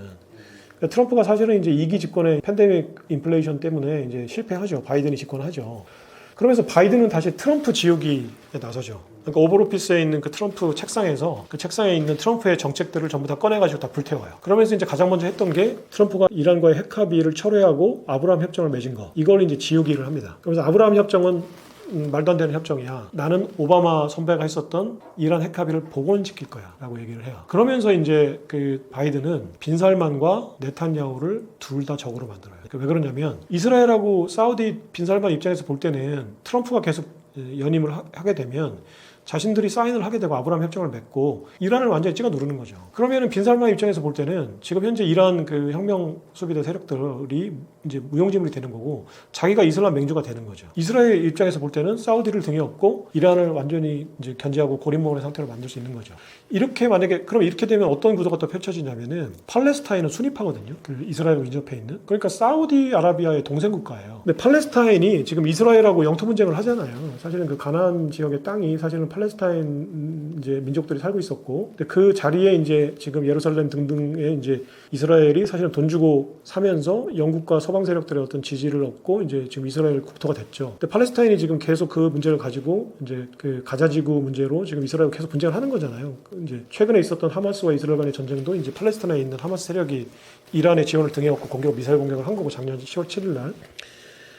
트럼프가 사실은 이제 2기 집권의 팬데믹 인플레이션 때문에 이제 실패하죠. 바이든이 집권하죠. 그러면서 바이든은 다시 트럼프 지우기에 나서죠. 그러니까 오버오피스에 있는 그 트럼프 책상에서 그 책상에 있는 트럼프의 정책들을 전부 다 꺼내가지고 다 불태워요. 그러면서 이제 가장 먼저 했던 게 트럼프가 이란과의 핵 합의를 철회하고 아브라함 협정을 맺은 거. 이걸 이제 지우기를 합니다. 그래서 아브라함 협정은 말도 안 되는 협정이야. 나는 오바마 선배가 했었던 이란 핵 합의를 복원시킬 거야 라고 얘기를 해요. 그러면서 이제 그 바이든은 빈살만과 네탄야후를 둘 다 적으로 만들어요. 왜 그러냐면 이스라엘하고 사우디 빈살만 입장에서 볼 때는 트럼프가 계속 연임을 하게 되면 자신들이 사인을 하게 되고 아브라함 협정을 맺고 이란을 완전히 찍어 누르는 거죠. 그러면은 빈살만 입장에서 볼 때는 지금 현재 이란 그 혁명 수비대 세력들이 이제 무용지물이 되는 거고 자기가 이슬람 맹주가 되는 거죠. 이스라엘 입장에서 볼 때는 사우디를 등에 업고 이란을 완전히 이제 견제하고 고립먹는 상태로 만들 수 있는 거죠. 이렇게 만약에 그럼 이렇게 되면 어떤 구도가 또 펼쳐지냐면은 팔레스타인은 수니파거든요. 그 이스라엘과 인접해 있는. 그러니까 사우디아라비아의 동생 국가예요. 근데 팔레스타인이 지금 이스라엘하고 영토 분쟁을 하잖아요. 사실은 그 가나안 지역의 땅이 사실은 팔레스타인 이제 민족들이 살고 있었고, 근데 그 자리에 이제 지금 예루살렘 등등에 이제 이스라엘이 사실은 돈 주고 사면서 영국과 서방 세력들의 어떤 지지를 얻고 이제 지금 이스라엘 국토가 됐죠. 근데 팔레스타인이 지금 계속 그 문제를 가지고 이제 그 가자지구 문제로 지금 이스라엘과 계속 분쟁을 하는 거잖아요. 이제 최근에 있었던 하마스와 이스라엘 간의 전쟁도 이제 팔레스타인에 있는 하마스 세력이 이란의 지원을 등에 업고 미사일 공격을 한 거고, 작년 10월 7일 날.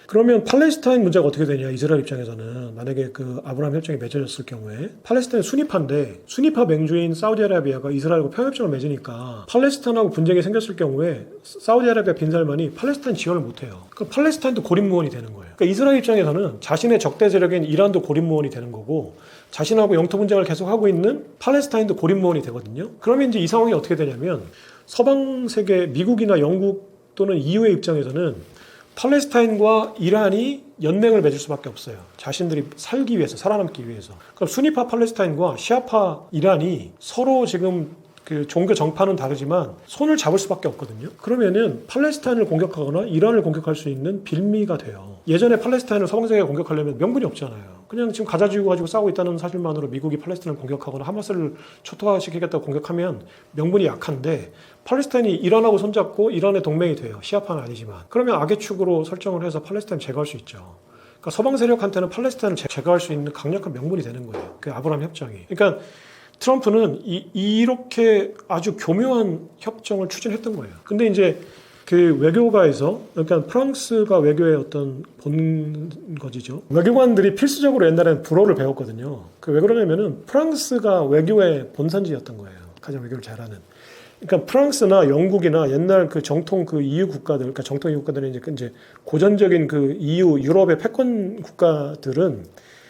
그러면 팔레스타인 문제가 어떻게 되냐, 이스라엘 입장에서는. 만약에 그 아브라함 협정이 맺어졌을 경우에 팔레스타인 수니파인데 수니파 맹주인 사우디아라비아가 이스라엘과 평협정을 맺으니까 팔레스타인하고 분쟁이 생겼을 경우에 사우디아라비아 빈살만이 팔레스타인 지원을 못해요. 그러니까 팔레스타인도 고립무원이 되는 거예요. 그러니까 이스라엘 입장에서는 자신의 적대 세력인 이란도 고립무원이 되는 거고, 자신하고 영토 분쟁을 계속하고 있는 팔레스타인도 고립무원이 되거든요. 그러면 이제 이 상황이 어떻게 되냐면 서방 세계, 미국이나 영국 또는 EU의 입장에서는 팔레스타인과 이란이 연맹을 맺을 수밖에 없어요. 자신들이 살기 위해서, 살아남기 위해서. 그럼 수니파 팔레스타인과 시아파 이란이 서로 지금 그 종교 정파는 다르지만 손을 잡을 수밖에 없거든요. 그러면은 팔레스타인을 공격하거나 이란을 공격할 수 있는 빌미가 돼요. 예전에 팔레스타인을 서방 세계가 공격하려면 명분이 없잖아요. 그냥 지금 가자지구 가지고 싸우고 있다는 사실만으로 미국이 팔레스타인을 공격하거나 하마스를 초토화시키겠다고 공격하면 명분이 약한데, 팔레스타인이 이란하고 손잡고 이란의 동맹이 돼요. 시아파는 아니지만. 그러면 악의 축으로 설정을 해서 팔레스타인 제거할 수 있죠. 그러니까 서방 세력한테는 팔레스타인을 제거할 수 있는 강력한 명분이 되는 거예요. 그 아브라함 협정이. 그러니까 트럼프는 이렇게 아주 교묘한 협정을 추진했던 거예요. 근데 이제 그 외교가에서, 그러니까 프랑스가 외교의 어떤 본거지죠. 외교관들이 필수적으로 옛날에는 불어를 배웠거든요. 그 왜 그러냐면은 프랑스가 외교의 본산지였던 거예요. 가장 외교를 잘하는. 그러니까 프랑스나 영국이나 옛날 그 정통 그 EU 국가들, 그러니까 정통 EU 국가들은 이제 고전적인 그 EU 유럽의 패권 국가들은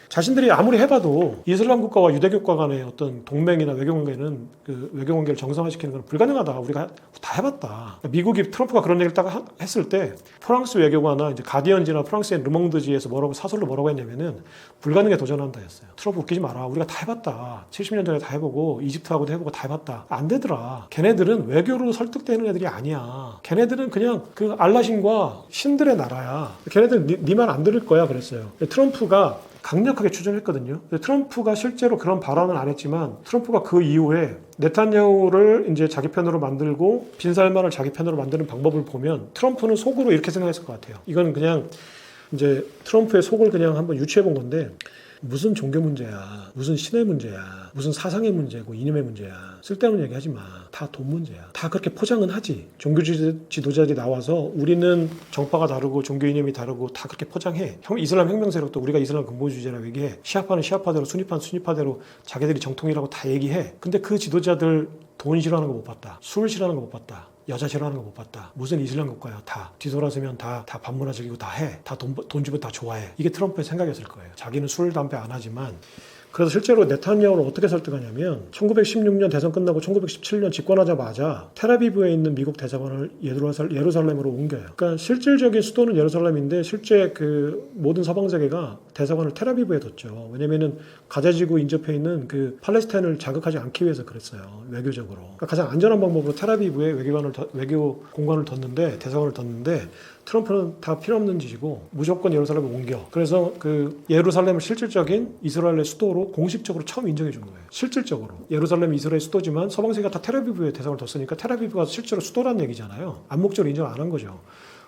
자신들이 아무리 해봐도 이슬람 국가와 유대 국가 간의 어떤 동맹이나 외교 관계는 그 외교 관계를 정상화시키는 건 불가능하다. 우리가 다 해봤다. 미국이 트럼프가 그런 얘기를 딱 했을 때 프랑스 외교관이나 이제 가디언지나 프랑스의 르몽드지에서 사설로 뭐라고 했냐면은 불가능에 도전한다 했어요. 트럼프 웃기지 마라. 우리가 다 해봤다. 70년 전에 다 해보고 이집트하고도 해보고 다 해봤다. 안 되더라. 걔네들은 외교로 설득되는 애들이 아니야. 걔네들은 그냥 그 알라신과 신들의 나라야. 걔네들 네 말 안 들을 거야 그랬어요. 트럼프가 강력하게 추진했거든요. 트럼프가 실제로 그런 발언은 안 했지만 트럼프가 그 이후에 네탄야후를 이제 자기 편으로 만들고 빈살만을 자기 편으로 만드는 방법을 보면 트럼프는 속으로 이렇게 생각했을 것 같아요. 이건 그냥 이제 트럼프의 속을 그냥 한번 유추해 본 건데, 무슨 종교 문제야, 무슨 신의 문제야, 무슨 사상의 문제고 이념의 문제야, 쓸데없는 얘기 하지 마. 다 돈 문제야. 다 그렇게 포장은 하지. 종교 지도자들이 나와서 우리는 정파가 다르고 종교 이념이 다르고 다 그렇게 포장해. 이슬람 혁명 세력도 우리가 이슬람 근본주의자라고 얘기해. 시아파는 시아파대로, 수니파는 수니파대로 자기들이 정통이라고 다 얘기해. 근데 그 지도자들 돈 싫어하는 거 못 봤다. 술 싫어하는 거 못 봤다. 여자 싫어하는 거 못 봤다. 무슨 이슬람 국가야. 다 뒤돌아서면 다 반문화적이고 다 해. 다 돈 주면 다 좋아해. 이게 트럼프의 생각이었을 거예요. 자기는 술, 담배 안 하지만. 그래서 실제로 네탄야후를 어떻게 설득하냐면 1916년 대선 끝나고 1917년 집권하자마자 텔아비브에 있는 미국 대사관을 예루살렘으로 옮겨요. 그러니까 실질적인 수도는 예루살렘인데 실제 그 모든 서방 세계가 대사관을 텔아비브에 뒀죠. 왜냐면은 가자지구 인접해 있는 그 팔레스타인을 자극하지 않기 위해서 그랬어요. 외교적으로. 그러니까 가장 안전한 방법으로 텔아비브에 외교 공간을 뒀는데, 대사관을 뒀는데, 트럼프는 다 필요 없는 짓이고 무조건 예루살렘을 옮겨. 그래서 그 예루살렘을 실질적인 이스라엘의 수도로 공식적으로 처음 인정해 준 거예요. 실질적으로. 예루살렘이 이스라엘 수도지만 서방 세계가 다 텔아비브에 대상을 뒀으니까 텔아비브가 실제로 수도라는 얘기잖아요. 암묵적으로 인정 안 한 거죠.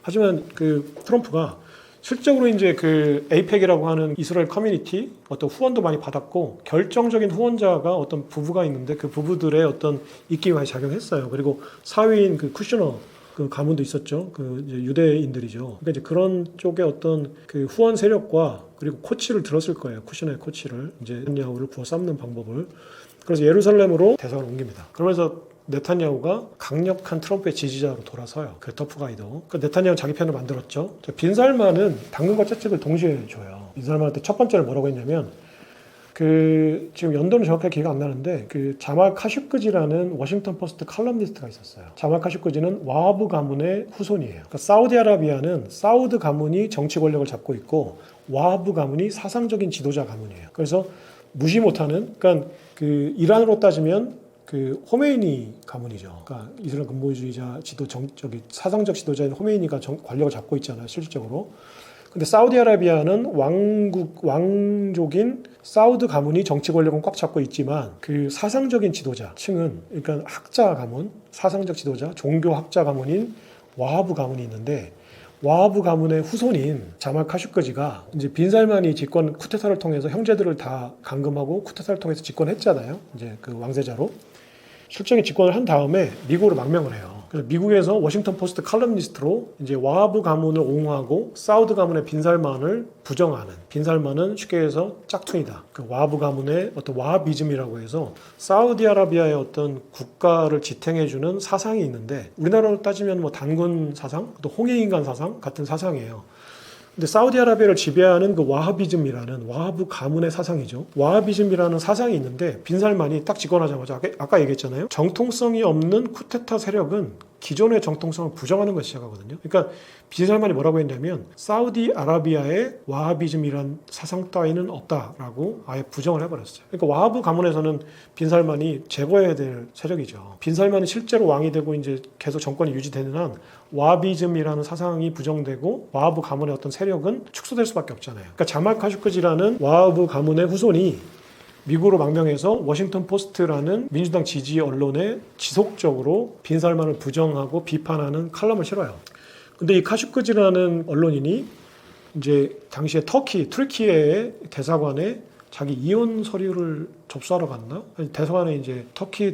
하지만 그 트럼프가 실적으로 이제 그 에이펙이라고 하는 이스라엘 커뮤니티 어떤 후원도 많이 받았고, 결정적인 후원자가 어떤 부부가 있는데 그 부부들의 어떤 입김이 많이 작용했어요. 그리고 사위인 그 쿠셔너 그 가문도 있었죠. 그 이제 유대인들이죠. 그러니까 이제 그런 쪽의 어떤 그 후원 세력과 그리고 코치를 들었을 거예요. 쿠셔너의 코치를, 이제 네탄야후를 구워 삶는 방법을. 그래서 예루살렘으로 대사관을 옮깁니다. 그러면서 네타냐후가 강력한 트럼프의 지지자로 돌아서요. 그 터프가이도. 그 네타냐후 자기 편을 만들었죠. 빈살만은 당근과 채찍을 동시에 줘요. 빈살만한테 첫 번째를 뭐라고 했냐면 지금 연도는 정확하게 기억 안 나는데 자말 카슈크지라는 워싱턴 포스트 칼럼니스트가 있었어요. 자말 카슈크지는 와하브 가문의 후손이에요. 그러니까 사우디아라비아는 사우드 가문이 정치 권력을 잡고 있고 와하브 가문이 사상적인 지도자 가문이에요. 그래서 무시 못하는, 그러니까 이란으로 따지면 호메이니 가문이죠. 그러니까 이슬람 근본주의자 사상적 지도자인 호메이니가 권력을 잡고 있잖아요, 실질적으로. 근데 사우디아라비아는 왕족인 사우드 가문이 정치 권력은 꽉 잡고 있지만 사상적인 지도자 층은, 그러니까 학자 가문, 사상적 지도자, 종교 학자 가문인 와하브 가문이 있는데, 와하브 가문의 후손인 자말 카슈크지가 이제 빈살만이 쿠데타를 통해서 형제들을 다 감금하고 쿠데타를 통해서 집권했잖아요. 이제 왕세자로. 실정에 집권을 한 다음에 미국으로 망명을 해요. 그래서 미국에서 워싱턴 포스트 칼럼니스트로 이제 와하브 가문을 옹호하고 사우드 가문의 빈살만을 부정하는, 빈살만은 쉽게 해서 짝퉁이다. 와하브 가문의 어떤 와하비즘이라고 해서 사우디아라비아의 어떤 국가를 지탱해주는 사상이 있는데, 우리나라로 따지면 단군 사상, 또 홍해인간 사상 같은 사상이에요. 근데 사우디아라비아를 지배하는 와하비즘이라는 와하브 가문의 사상이죠. 와하비즘이라는 사상이 있는데 빈살만이 딱 집권하자마자 아까 얘기했잖아요. 정통성이 없는 쿠데타 세력은 기존의 정통성을 부정하는 것을 시작하거든요. 그러니까 빈살만이 뭐라고 했냐면 사우디아라비아의 와하비즘이란 사상 따위는 없다라고 아예 부정을 해버렸어요. 그러니까 와하브 가문에서는 빈살만이 제거해야 될 세력이죠. 빈살만이 실제로 왕이 되고 이제 계속 정권이 유지되는 한 와하비즘이라는 사상이 부정되고 와하브 가문의 어떤 세력은 축소될 수밖에 없잖아요. 그러니까 자말 카슈크지라는 와하브 가문의 후손이 미국으로 망명해서 워싱턴 포스트라는 민주당 지지 언론에 지속적으로 빈살만을 부정하고 비판하는 칼럼을 실어요. 근데 이 카슈크지라는 언론인이 이제 당시에 트르키예의 대사관에 자기 이혼 서류를 접수하러 갔나? 대사관에 이제 터키에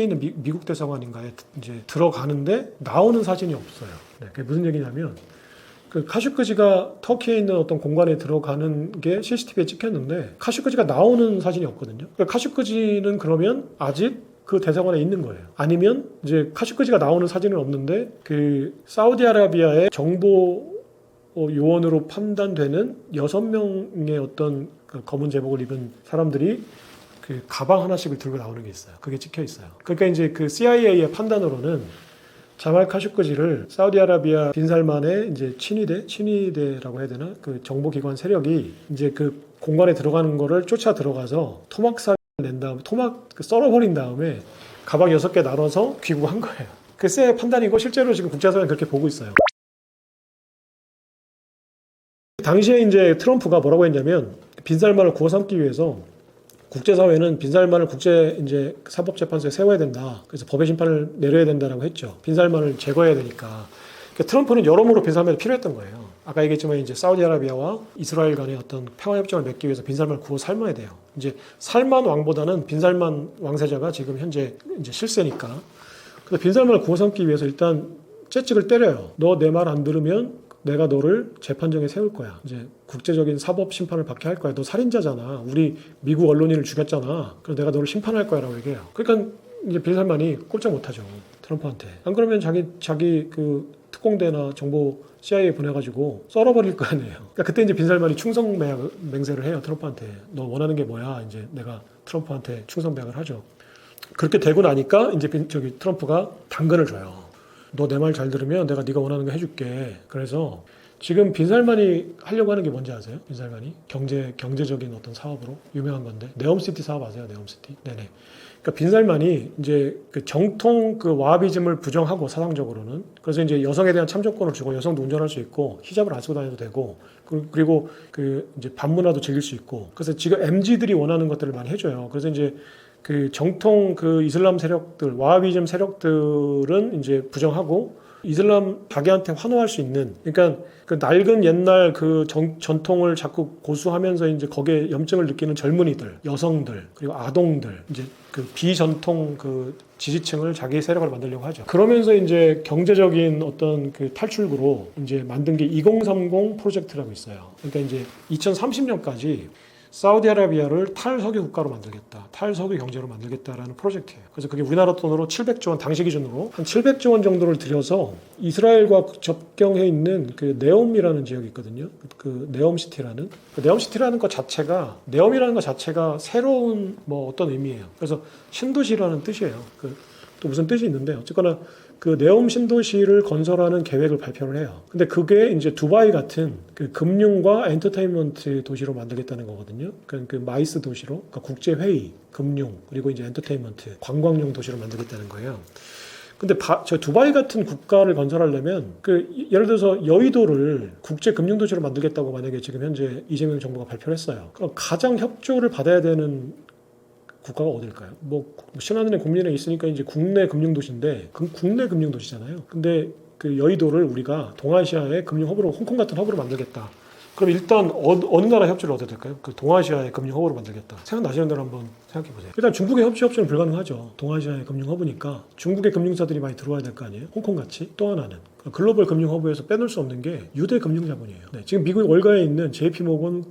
있는 미국 대사관인가에 이제 들어가는데 나오는 사진이 없어요. 그게 무슨 얘기냐면 카슈크지가 터키에 있는 어떤 공간에 들어가는 게 CCTV에 찍혔는데 카슈크지가 나오는 사진이 없거든요. 카슈크지는 그러면 아직 그 대사관에 있는 거예요. 아니면 이제 카슈크지가 나오는 사진은 없는데 사우디아라비아의 정보 요원으로 판단되는 6명의 어떤 검은 제복을 입은 사람들이 가방 하나씩을 들고 나오는 게 있어요. 그게 찍혀 있어요. 그러니까 이제 CIA의 판단으로는 자말 카슈크지를 사우디아라비아 빈살만의 이제 친위대라고 해야 되나? 정보기관 세력이 이제 공간에 들어가는 거를 쫓아 들어가서 토막살을 낸 다음에 썰어버린 다음에 가방 6개 나눠서 귀국한 거예요. 쎄 판단이고 실제로 지금 국제사회는 그렇게 보고 있어요. 당시에 이제 트럼프가 뭐라고 했냐면 빈살만을 구워 삼기 위해서 국제사회는 빈살만을 이제 사법재판소에 세워야 된다. 그래서 법의 심판을 내려야 된다라고 했죠. 빈살만을 제거해야 되니까. 그러니까 트럼프는 여러모로 빈살만이 필요했던 거예요. 아까 얘기했지만 이제 사우디아라비아와 이스라엘 간의 어떤 평화협정을 맺기 위해서 빈살만을 구워 삶아야 돼요. 이제 살만 왕보다는 빈살만 왕세자가 지금 현재 이제 실세니까. 그래서 빈살만을 구워 삼기 위해서 일단 채찍을 때려요. 너 내 말 안 들으면 내가 너를 재판정에 세울 거야. 이제 국제적인 사법 심판을 받게 할 거야. 너 살인자잖아. 우리 미국 언론인을 죽였잖아. 그래서 내가 너를 심판할 거야라고 얘기해요. 그러니까 이제 빈살만이 꼼짝 못하죠. 트럼프한테. 안 그러면 자기 특공대나 정보 CIA 보내가지고 썰어버릴 거 아니에요. 그러니까 그때 이제 빈살만이 충성 맹세를 해요. 트럼프한테. 너 원하는 게 뭐야? 이제 내가 트럼프한테 충성 매각을 하죠. 그렇게 되고 나니까 이제 트럼프가 당근을 줘요. 너 내 말 잘 들으면 내가 네가 원하는 거 해줄게. 그래서 지금 빈살만이 하려고 하는 게 뭔지 아세요? 빈살만이 경제적인 어떤 사업으로 유명한 건데 네옴시티 사업 아세요? 네옴시티. 네네. 그러니까 빈살만이 이제 정통 와하비즘을 부정하고 사상적으로는 그래서 이제 여성에 대한 참정권을 주고 여성도 운전할 수 있고 히잡을 안 쓰고 다녀도 되고 그리고 이제 반문화도 즐길 수 있고 그래서 지금 MZ들이 원하는 것들을 많이 해줘요. 그래서 이제 정통 이슬람 세력들, 와하비즘 세력들은 이제 부정하고 이슬람 자기한테 환호할 수 있는, 그러니까 낡은 옛날 전통을 자꾸 고수하면서 이제 거기에 염증을 느끼는 젊은이들, 여성들, 그리고 아동들, 이제 비전통 지지층을 자기 세력으로 만들려고 하죠. 그러면서 이제 경제적인 어떤 탈출구로 이제 만든 게 2030 프로젝트라고 있어요. 그러니까 이제 2030년까지 사우디아라비아를 탈석유 국가로 만들겠다, 탈석유 경제로 만들겠다라는 프로젝트예요. 그래서 그게 우리나라 돈으로 700조 원, 당시 기준으로 한 700조 원 정도를 들여서 이스라엘과 접경해 있는 그 네옴이라는 지역이 있거든요. 그 네옴시티라는 그 네옴시티라는 것 자체가 네옴이라는 것 자체가 새로운 뭐 어떤 의미예요. 그래서 신도시라는 뜻이에요. 또 무슨 뜻이 있는데 어쨌거나 그 네옴 신도시를 건설하는 계획을 발표를 해요. 근데 그게 이제 두바이 같은 그 금융과 엔터테인먼트 도시로 만들겠다는 거거든요. 그 마이스 도시로, 그러니까 국제 회의, 금융, 그리고 이제 엔터테인먼트, 관광용 도시로 만들겠다는 거예요. 근데 저 두바이 같은 국가를 건설하려면 예를 들어서 여의도를 국제 금융 도시로 만들겠다고 만약에 지금 현재 이재명 정부가 발표를 했어요. 그럼 가장 협조를 받아야 되는 국가가 어딜까요? 뭐 신한은행 국민은행 있으니까 이제 국내 금융도시인데 국내 금융도시잖아요. 근데 그 여의도를 우리가 동아시아의 금융 허브로, 홍콩 같은 허브로 만들겠다. 그럼 일단 어느 나라 협조를 얻어야 될까요? 그 동아시아의 금융 허브로 만들겠다. 생각나시는 대로 한번 생각해 보세요. 일단 중국의 협조는 불가능하죠. 동아시아의 금융 허브니까 중국의 금융사들이 많이 들어와야 될 거 아니에요? 홍콩 같이. 또 하나는 글로벌 금융 허브에서 빼놓을 수 없는 게 유대 금융 자본이에요. 네, 지금 미국 월가에 있는 JP 모건,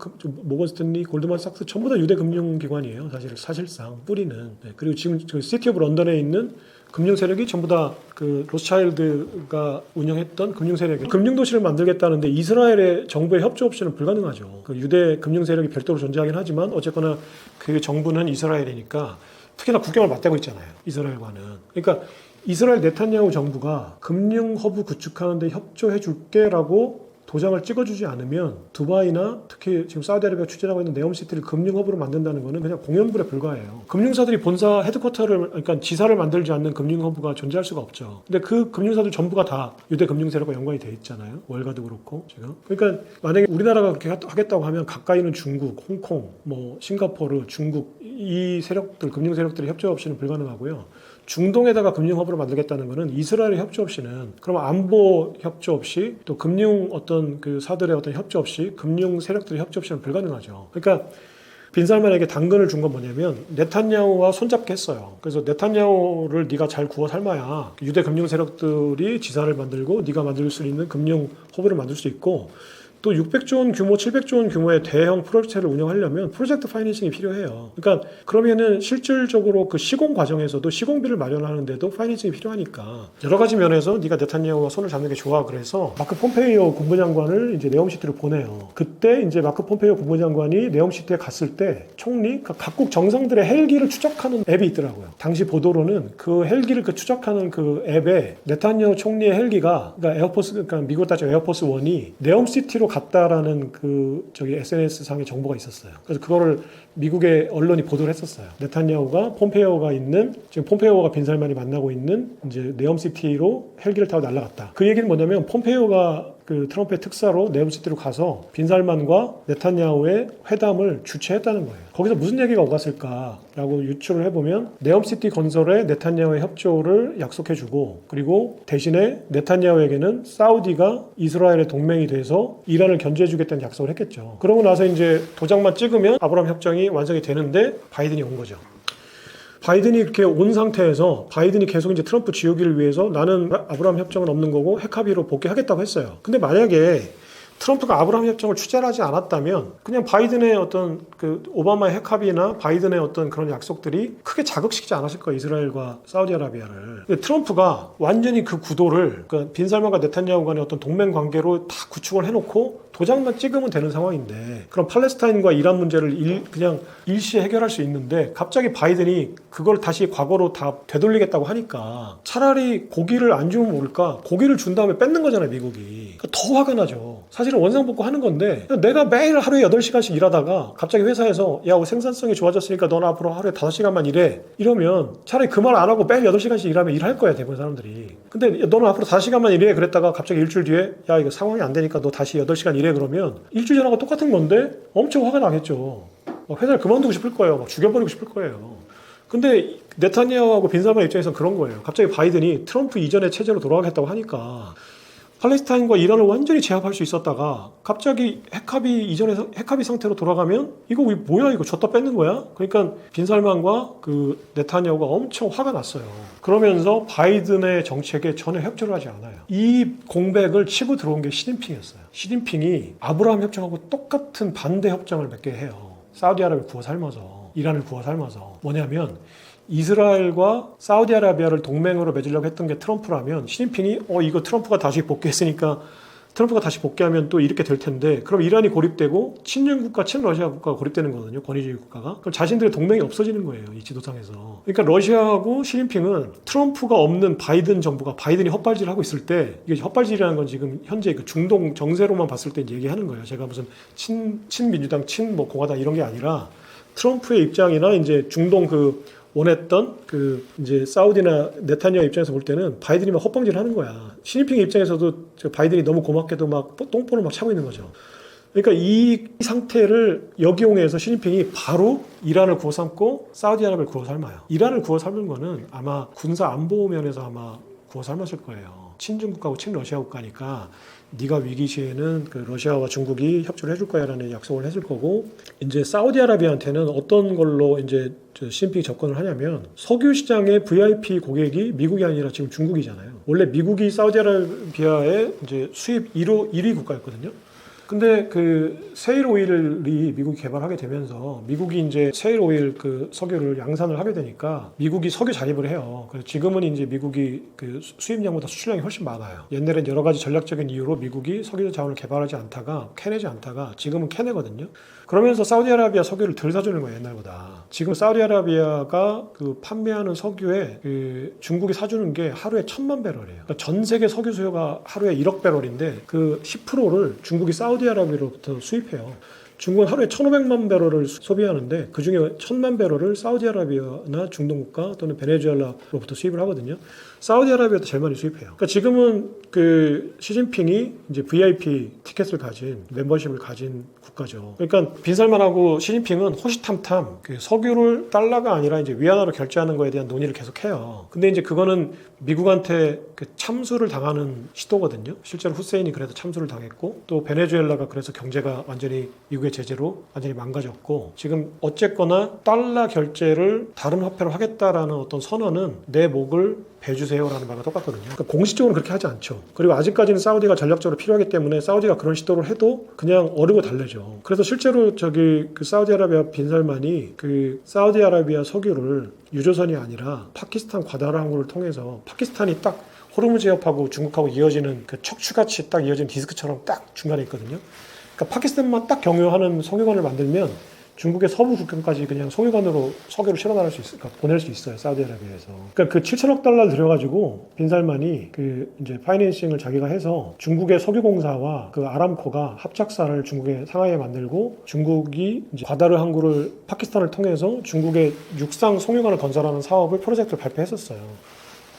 모건 스탠리, 골드만삭스 전부 다 유대 금융 기관이에요. 사실상 뿌리는. 네, 그리고 지금 시티 오브 런던에 있는 금융 세력이 전부 다 그 로스차일드가 운영했던 금융 세력이 금융 도시를 만들겠다는데 이스라엘의 정부의 협조 없이는 불가능하죠. 그 유대 금융 세력이 별도로 존재하긴 하지만 어쨌거나 그 정부는 이스라엘이니까 특히나 국경을 맞대고 있잖아요. 이스라엘과는. 그러니까 이스라엘 네탄야후 정부가 금융 허브 구축하는 데 협조해 줄게라고 도장을 찍어주지 않으면 두바이나 특히 지금 사우디아라비아가 추진하고 있는 네옴시티를 금융허브로 만든다는 것은 그냥 공연불에 불과해요. 금융사들이 본사 헤드쿼터를, 그러니까 지사를 만들지 않는 금융허브가 존재할 수가 없죠. 근데 그 금융사들 전부가 다 유대 금융세력과 연관이 돼 있잖아요. 월가도 그렇고 지금. 그러니까 만약에 우리나라가 그렇게 하겠다고 하면 가까이 있는 중국, 홍콩, 뭐 싱가포르, 중국 이 세력들, 금융 세력들의 협조 없이는 불가능하고요. 중동에다가 금융 허브를 만들겠다는 것은 이스라엘의 협조 없이는, 그럼 안보 협조 없이 또 금융 어떤 그 사들의 어떤 협조 없이 금융 세력들의 협조 없이는 불가능하죠. 그러니까 빈살만에게 당근을 준 건 뭐냐면 네탄야후와 손잡게 했어요. 그래서 네탄야후를 네가 잘 구워 삶아야 유대 금융 세력들이 지사를 만들고 네가 만들 수 있는 금융 허브를 만들 수 있고, 또 600조 원 규모, 700조 원 규모의 대형 프로젝트를 운영하려면 프로젝트 파이낸싱이 필요해요. 그러니까 그러면은 실질적으로 그 시공 과정에서도 시공비를 마련하는데도 파이낸싱이 필요하니까 여러 가지 면에서 네가 네탄야후와 손을 잡는 게 좋아. 그래서 마크 폼페이오 국무장관을 이제 네옴시티로 보내요. 그때 이제 마크 폼페이오 국무장관이 네옴시티에 갔을 때 총리, 그러니까 각국 정상들의 헬기를 추적하는 앱이 있더라고요. 당시 보도로는 그 헬기를 수적하는 그 앱에 네탄야후 총리의 헬기가, 그러니까 에어포스, 그러니까 미국 따지면 에어포스 1이 네옴시티로 갔다라는 그 SNS 상의 정보가 있었어요. 그래서 그거를 미국의 언론이 보도를 했었어요. 네탄야후가 폼페이오가 있는, 지금 폼페이오가 빈살만이 만나고 있는 이제 네옴시티로 헬기를 타고 날아갔다. 그 얘기는 뭐냐면 폼페이오가 그 트럼프의 특사로 네옴시티로 가서 빈살만과 네탄야후의 회담을 주최했다는 거예요. 거기서 무슨 얘기가 오갔을까라고 유추를 해보면 네옴시티 건설에 네탄야후의 협조를 약속해주고, 그리고 대신에 네탄야후에게는 사우디가 이스라엘의 동맹이 돼서 이란을 견제해주겠다는 약속을 했겠죠. 그러고 나서 이제 도장만 찍으면 아브라함 협정이 완성이 되는데 바이든이 온 거죠. 바이든이 이렇게 온 상태에서 바이든이 계속 이제 트럼프 지우기를 위해서 나는 아브라함 협정은 없는 거고 핵합의로 복귀하겠다고 했어요. 근데 만약에 트럼프가 아브라함 협정을 취재하지 않았다면 그냥 바이든의 어떤 그 오바마의 핵합의나 바이든의 어떤 그런 약속들이 크게 자극시키지 않았을 거예요. 이스라엘과 사우디아라비아를. 근데 트럼프가 완전히 그 구도를, 그러니까 빈살만과 네탄야후 간의 어떤 동맹 관계로 다 구축을 해놓고 도장만 찍으면 되는 상황인데, 그럼 팔레스타인과 이란 문제를 그냥 일시에 해결할 수 있는데 갑자기 바이든이 그걸 다시 과거로 다 되돌리겠다고 하니까 차라리 고기를 안 주면 모를까 고기를 준 다음에 뺏는 거잖아요, 미국이. 그러니까 더 화가 나죠. 사실은 원상복구 하는 건데 내가 매일 하루에 8시간씩 일하다가 갑자기 회사에서 야, 생산성이 좋아졌으니까 너는 앞으로 하루에 5시간만 일해, 이러면 차라리 그 말 안 하고 매일 8시간씩 일하면 일할 거야, 대부분 사람들이. 근데 너는 앞으로 5시간만 일해 그랬다가 갑자기 일주일 뒤에 야, 이거 상황이 안 되니까 너 다시 8시간 일해 그러면 일주일 전하고 똑같은 건데 엄청 화가 나겠죠. 회사를 그만두고 싶을 거예요. 막 죽여버리고 싶을 거예요. 근데 네탄야후하고 빈살만 입장에서는 그런 거예요. 갑자기 바이든이 트럼프 이전의 체제로 돌아가겠다고 하니까 팔레스타인과 이란을 완전히 제압할 수 있었다가 갑자기 핵합의 상태로 돌아가면 이거 뭐야, 이거 줬다 뺏는 거야? 그러니까 빈살만과 그 네탄야후가 엄청 화가 났어요. 그러면서 바이든의 정책에 전혀 협조를 하지 않아요. 이 공백을 치고 들어온 게 시진핑이었어요. 시진핑이 아브라함 협정하고 똑같은 반대 협정을 맺게 해요. 사우디아라비아를 구워 삶아서, 이란을 구워 삶아서. 뭐냐면 이스라엘과 사우디아라비아를 동맹으로 맺으려고 했던 게 트럼프라면 시진핑이 이거 트럼프가 다시 복귀했으니까 트럼프가 다시 복귀하면 또 이렇게 될 텐데, 그럼 이란이 고립되고 친윤 국가, 친러시아 국가가 고립되는 거거든요. 권위주의 국가가. 그럼 자신들의 동맹이 없어지는 거예요. 이 지도상에서. 그러니까 러시아하고 시진핑은 트럼프가 없는 바이든 정부가, 바이든이 헛발질을 하고 있을 때, 이게 헛발질이라는 건 지금 현재 그 중동 정세로만 봤을 때 얘기하는 거예요. 제가 무슨 친민주당, 공화당 이런 게 아니라 트럼프의 입장이나 이제 중동 원했던 이제 사우디나 네타냐후 입장에서 볼 때는 바이든이 막 헛방질 하는 거야. 시진핑 입장에서도 바이든이 너무 고맙게도 막 똥볼을 막 차고 있는 거죠. 그러니까 이 상태를 역이용해서 시진핑이 바로 이란을 구워 삶고 사우디아라비아를 구워 삶아요. 이란을 구워 삶은 거는 아마 군사 안보 면에서 아마 구워 삶았을 거예요. 친중 국가고 친러시아 국가니까 네가 위기 시에는 러시아와 중국이 협조를 해줄 거야라는 약속을 했을 거고, 이제 사우디아라비아한테는 어떤 걸로 이제 시진핑이 접근을 하냐면, 석유 시장의 VIP 고객이 미국이 아니라 지금 중국이잖아요. 원래 미국이 사우디아라비아의 이제 수입 1위 국가였거든요. 근데 세일 오일이 미국이 개발하게 되면서 미국이 이제 세일 오일 석유를 양산을 하게 되니까 미국이 석유 자립을 해요. 그래서 지금은 이제 미국이 수입량보다 수출량이 훨씬 많아요. 옛날엔 여러 가지 전략적인 이유로 미국이 석유 자원을 개발하지 않다가 캐내지 않다가 지금은 캐내거든요. 그러면서 사우디아라비아 석유를 덜 사주는 거예요, 옛날보다. 지금 사우디아라비아가 판매하는 석유에 중국이 사주는 게 하루에 1,000만 배럴이에요. 그러니까 전 세계 석유 수요가 하루에 1억 배럴인데 그 10%를 중국이 사우디아라비아로부터 수입해요. 중국은 하루에 1,500만 배럴을 소비하는데 그중에 1,000만 배럴을 사우디아라비아나 중동 국가 또는 베네수엘라로부터 수입을 하거든요. 사우디아라비아도 제일 많이 수입해요. 그러니까 지금은 시진핑이 이제 VIP 티켓을 가진, 멤버십을 가진 국가죠. 그러니까 빈살만하고 시진핑은 호시탐탐 석유를 달러가 아니라 이제 위안화로 결제하는 거에 대한 논의를 계속해요. 근데 이제 그거는 미국한테 참수를 당하는 시도거든요. 실제로 후세인이 그래서 참수를 당했고, 또 베네수엘라가 그래서 경제가 완전히 미국의 제재로 완전히 망가졌고, 지금 어쨌거나 달러 결제를 다른 화폐로 하겠다라는 어떤 선언은 내 목을 배주세요라는 말과 똑같거든요. 그러니까 공식적으로 그렇게 하지 않죠. 그리고 아직까지는 사우디가 전략적으로 필요하기 때문에 사우디가 그런 시도를 해도 그냥 어르고 달래죠. 그래서 실제로 사우디아라비아 빈살만이 사우디아라비아 석유를 유조선이 아니라 파키스탄 과다르 항구를 통해서, 파키스탄이 딱 호르무즈 해협하고 중국하고 이어지는 척추같이 딱 이어진 디스크처럼 딱 중간에 있거든요. 그러니까 파키스탄만 딱 경유하는 석유관을 만들면 중국의 서부 국경까지 그냥 석유관으로 석유를 실어나갈 수 있어요. 그러니까 보낼 수 있어요, 사우디아라비아에서. 그러니까 7천억 달러 들여가지고 빈살만이 이제 파이낸싱을 자기가 해서 중국의 석유공사와 아람코가 합작사를 중국의 상하이에 만들고, 중국이 이제 과다르 항구를 파키스탄을 통해서 중국의 육상 석유관을 건설하는 사업을 프로젝트를 발표했었어요.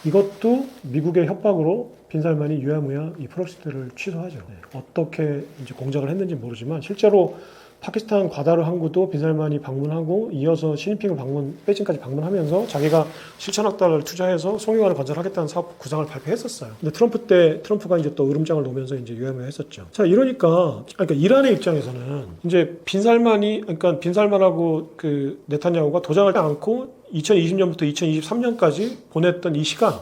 이것도 미국의 협박으로 빈살만이 유야무야 이 프로젝트를 취소하죠. 어떻게 이제 공작을 했는지 모르지만 실제로 파키스탄 과다르 항구도 빈살만이 방문하고, 이어서 시진핑을 베이징까지 방문하면서 자기가 7천억 달러를 투자해서 석유관을 건설하겠다는 사업 구상을 발표했었어요. 근데 트럼프가 이제 또 으름장을 놓으면서 이제 유야무야 했었죠. 자, 그러니까 이란의 입장에서는 이제 빈살만하고 네타냐후가 도장을 않고 2020년부터 2023년까지 보냈던 이 시간,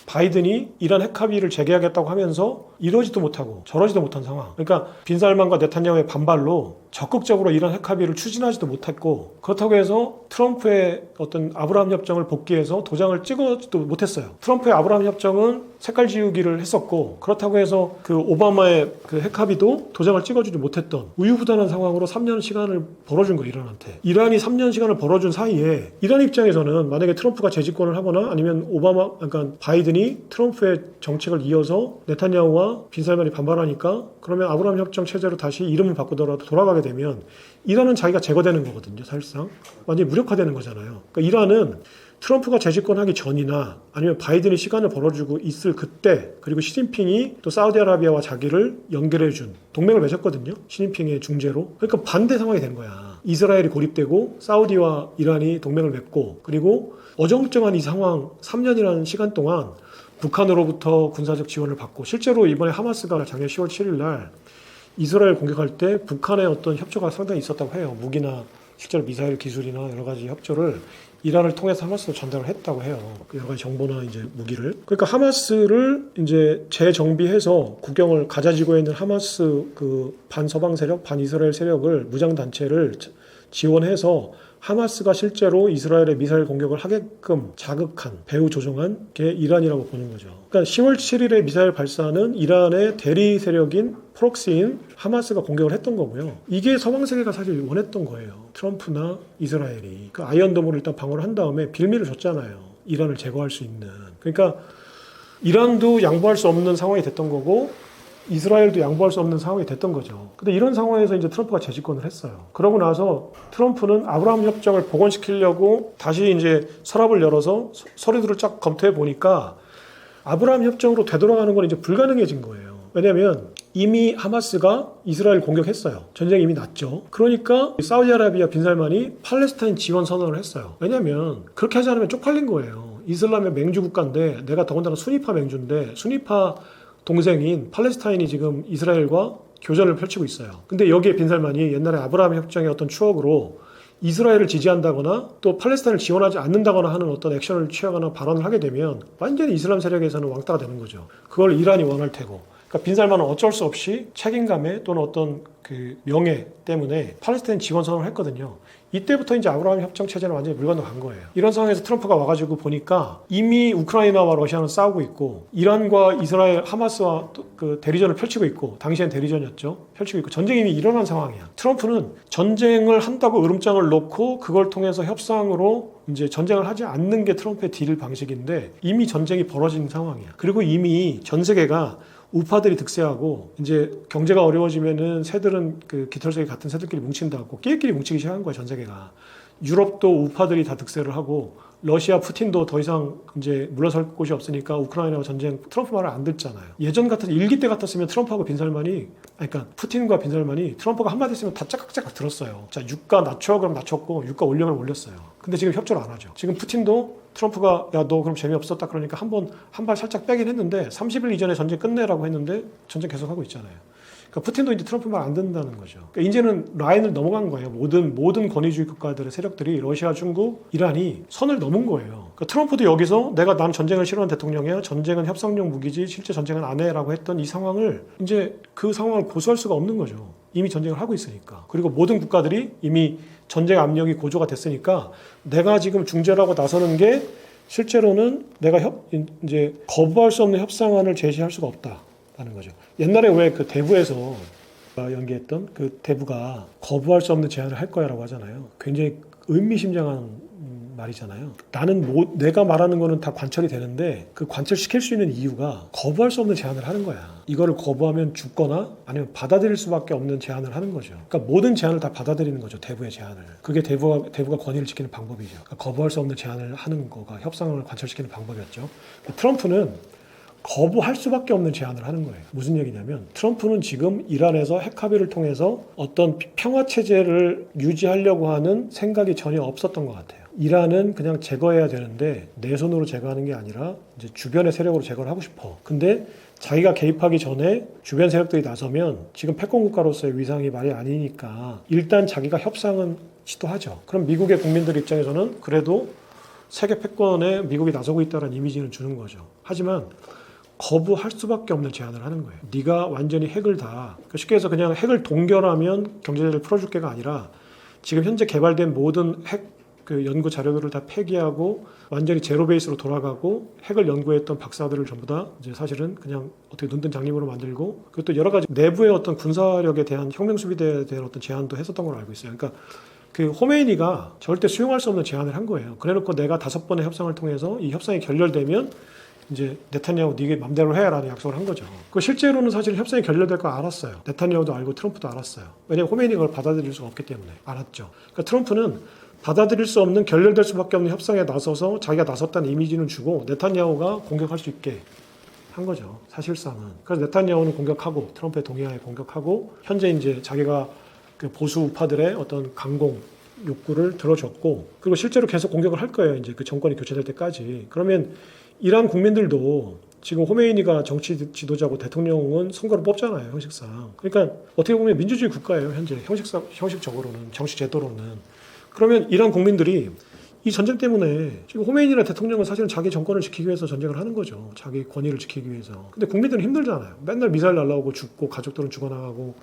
바이든이 이란 핵 합의를 재개하겠다고 하면서 이러지도 못하고 저러지도 못한 상황. 그러니까 빈살만과 네타냐후의 반발로 적극적으로 이란 핵 합의를 추진하지도 못했고, 그렇다고 해서 트럼프의 어떤 아브라함 협정을 복귀해서 도장을 찍어지도 못했어요. 트럼프의 아브라함 협정은 색깔 지우기를 했었고, 그렇다고 해서 오바마의 핵 합의도 도장을 찍어주지 못했던 우유부단한 상황으로 3년 시간을 벌어준 거예요, 이란한테. 이란이 3년 시간을 벌어준 사이에 이란 입장에서는 만약에 트럼프가 재집권을 하거나 아니면 그러니까 바이든이 트럼프의 정책을 이어서 네타냐후와 빈살만이 반발하니까, 그러면 아브라함 협정 체제로 다시 이름을 바꾸더라도 돌아가게 되면 이란은 자기가 제거되는 거거든요. 사실상 완전히 무력화되는 거잖아요. 그러니까 이란은 트럼프가 재집권하기 전이나 아니면 바이든이 시간을 벌어주고 있을 그때, 그리고 시진핑이 또 사우디아라비아와 자기를 연결해준 동맹을 맺었거든요. 시진핑의 중재로. 그러니까 반대 상황이 된 거야. 이스라엘이 고립되고 사우디와 이란이 동맹을 맺고, 그리고 어정쩡한 이 상황 3년이라는 시간 동안 북한으로부터 군사적 지원을 받고, 실제로 이번에 하마스가 작년 10월 7일 날 이스라엘 공격할 때 북한의 어떤 협조가 상당히 있었다고 해요. 무기나 실제로 미사일 기술이나 여러 가지 협조를 이란을 통해서 하마스로 전달을 했다고 해요. 여러 가지 정보나 이제 무기를. 그러니까 하마스를 이제 재정비해서 국경을 가자 지구에 있는 하마스 반서방 세력, 반이스라엘 세력을, 무장 단체를 지원해서 하마스가 실제로 이스라엘의 미사일 공격을 하게끔 자극한, 배후 조종한 게 이란이라고 보는 거죠. 그러니까 10월 7일에 미사일 발사는 이란의 대리 세력인 프록시인 하마스가 공격을 했던 거고요. 이게 서방 세계가 사실 원했던 거예요. 트럼프나 이스라엘이. 그 아이언돔을 일단 방어를 한 다음에 빌미를 줬잖아요. 이란을 제거할 수 있는. 그러니까 이란도 양보할 수 없는 상황이 됐던 거고 이스라엘도 양보할 수 없는 상황이 됐던 거죠. 근데 이런 상황에서 이제 트럼프가 재집권을 했어요. 그러고 나서 트럼프는 아브라함 협정을 복원시키려고 다시 이제 서랍을 열어서 서류들을 쫙 검토해 보니까 아브라함 협정으로 되돌아가는 건 이제 불가능해진 거예요. 왜냐하면 이미 하마스가 이스라엘 공격했어요. 전쟁이 이미 났죠. 그러니까 사우디아라비아 빈살만이 팔레스타인 지원 선언을 했어요. 왜냐하면 그렇게 하지 않으면 쪽팔린 거예요. 이슬람의 맹주 국가인데 내가 더군다나 수니파 맹주인데 수니파 동생인 팔레스타인이 지금 이스라엘과 교전을 펼치고 있어요. 근데 여기에 빈살만이 옛날에 아브라함 협정의 어떤 추억으로 이스라엘을 지지한다거나 또 팔레스타인을 지원하지 않는다거나 하는 어떤 액션을 취하거나 발언을 하게 되면 완전히 이슬람 세력에서는 왕따가 되는 거죠. 그걸 이란이 원할 테고. 그러니까 빈살만은 어쩔 수 없이 책임감에 또는 어떤 그 명예 때문에 팔레스타인 지원 선언을 했거든요. 이때부터 이제 아브라함 협정 체제는 완전히 물 건너간 거예요. 이런 상황에서 트럼프가 와가지고 보니까 이미 우크라이나와 러시아는 싸우고 있고 이란과 이스라엘 하마스와 그 대리전을 펼치고 있고 당시엔 대리전이었죠. 펼치고 있고 전쟁이 이미 일어난 상황이야. 트럼프는 전쟁을 한다고 으름장을 놓고 그걸 통해서 협상으로 이제 전쟁을 하지 않는 게 트럼프의 딜 방식인데 이미 전쟁이 벌어진 상황이야. 그리고 이미 전 세계가 우파들이 득세하고 이제 경제가 어려워지면은 새들은 그 깃털새끼 같은 새들끼리 뭉친다고 끼리끼리 뭉치기 시작한 거야 전 세계가. 유럽도 우파들이 다 득세를 하고 러시아 푸틴도 더 이상 이제 물러설 곳이 없으니까 우크라이나와 전쟁 트럼프 말을 안 듣잖아요. 예전 같은 일기 때 같았으면 트럼프하고 빈살만이 그러니까 푸틴과 빈살만이 트럼프가 한마디 했으면 다 짝깍짝깍 들었어요. 자 유가 낮춰 그럼 낮췄고 유가 올려 그럼 올렸어요. 근데 지금 협조를 안 하죠. 지금 푸틴도 트럼프가 야 너 그럼 재미없었다 그러니까 한 발 살짝 빼긴 했는데 30일 이전에 전쟁 끝내라고 했는데 전쟁 계속하고 있잖아요. 그러니까 푸틴도 이제 트럼프 말 안 듣는다는 거죠. 그러니까 이제는 라인을 넘어간 거예요. 모든 권위주의 국가들의 세력들이 러시아, 중국, 이란이 선을 넘은 거예요. 그러니까 트럼프도 여기서 난 전쟁을 싫어하는 대통령이야. 전쟁은 협상용 무기지 실제 전쟁은 안 해라고 했던 이 상황을 이제 그 상황을 고수할 수가 없는 거죠. 이미 전쟁을 하고 있으니까. 그리고 모든 국가들이 이미 전쟁 압력이 고조가 됐으니까 내가 지금 중재를 하고 나서는 게 실제로는 내가 이제 거부할 수 없는 협상안을 제시할 수가 없다라는 거죠. 옛날에 왜 그 대부에서 연기했던 그 대부가 거부할 수 없는 제안을 할 거야라고 하잖아요. 굉장히 의미심장한 말이잖아요. 나는 내가 말하는 거는 다 관철이 되는데 그 관철시킬 수 있는 이유가 거부할 수 없는 제안을 하는 거야. 이거를 거부하면 죽거나 아니면 받아들일 수밖에 없는 제안을 하는 거죠. 그러니까 모든 제안을 다 받아들이는 거죠. 대부의 제안을. 그게 대부가 권위를 지키는 방법이죠. 그러니까 거부할 수 없는 제안을 하는 거가 협상을 관철시키는 방법이었죠. 트럼프는 거부할 수밖에 없는 제안을 하는 거예요. 무슨 얘기냐면 트럼프는 지금 이란에서 핵 합의를 통해서 어떤 평화 체제를 유지하려고 하는 생각이 전혀 없었던 것 같아요. 이란은 그냥 제거해야 되는데 내 손으로 제거하는 게 아니라 이제 주변의 세력으로 제거를 하고 싶어. 근데 자기가 개입하기 전에 주변 세력들이 나서면 지금 패권 국가로서의 위상이 말이 아니니까 일단 자기가 협상은 시도하죠. 그럼 미국의 국민들 입장에서는 그래도 세계 패권에 미국이 나서고 있다는 이미지는 주는 거죠. 하지만 거부할 수밖에 없는 제안을 하는 거예요. 네가 완전히 핵을 쉽게 해서 그냥 핵을 동결하면 경제제재를 풀어줄게가 아니라 지금 현재 개발된 모든 핵 그 연구 자료들을 다 폐기하고 완전히 제로 베이스로 돌아가고 핵을 연구했던 박사들을 전부 다 이제 사실은 그냥 어떻게 눈뜬 장님으로 만들고 그것도 여러 가지 내부의 어떤 군사력에 대한 혁명 수비대에 대한 어떤 제안도 했었던 걸로 알고 있어요. 그러니까 그 호메이니가 절대 수용할 수 없는 제안을 한 거예요. 그래놓고 내가 5번의 협상을 통해서 이 협상이 결렬되면 이제 네타냐후 네가 맘대로 해라는 약속을 한 거죠. 그 실제로는 사실 협상이 결렬될 거 알았어요. 네타냐후도 알고 트럼프도 알았어요. 왜냐하면 호메이니가 그걸 받아들일 수가 없기 때문에 알았죠. 그러니까 트럼프는 받아들일 수 없는 결렬될 수밖에 없는 협상에 나서서 자기가 나섰다는 이미지는 주고 네타냐후가 공격할 수 있게 한 거죠. 사실상은. 그래서 네타냐후는 공격하고 트럼프의 동의하에 공격하고 현재 이제 자기가 그 보수 우파들의 어떤 강공 욕구를 들어줬고 그리고 실제로 계속 공격을 할 거예요. 이제 그 정권이 교체될 때까지. 그러면 이란 국민들도 지금 호메이니가 정치 지도자고 대통령은 선거를 뽑잖아요. 형식상. 그러니까 어떻게 보면 민주주의 국가예요. 현재 형식적으로는 정치 제도로는. 그러면 이란 국민들이 이 전쟁 때문에 지금 호메이니나 대통령은 사실은 자기 정권을 지키기 위해서 전쟁을 하는 거죠. 자기 권위를 지키기 위해서. 근데 국민들은 힘들잖아요. 맨날 미사일 날라오고 죽고 가족들은 죽어나가고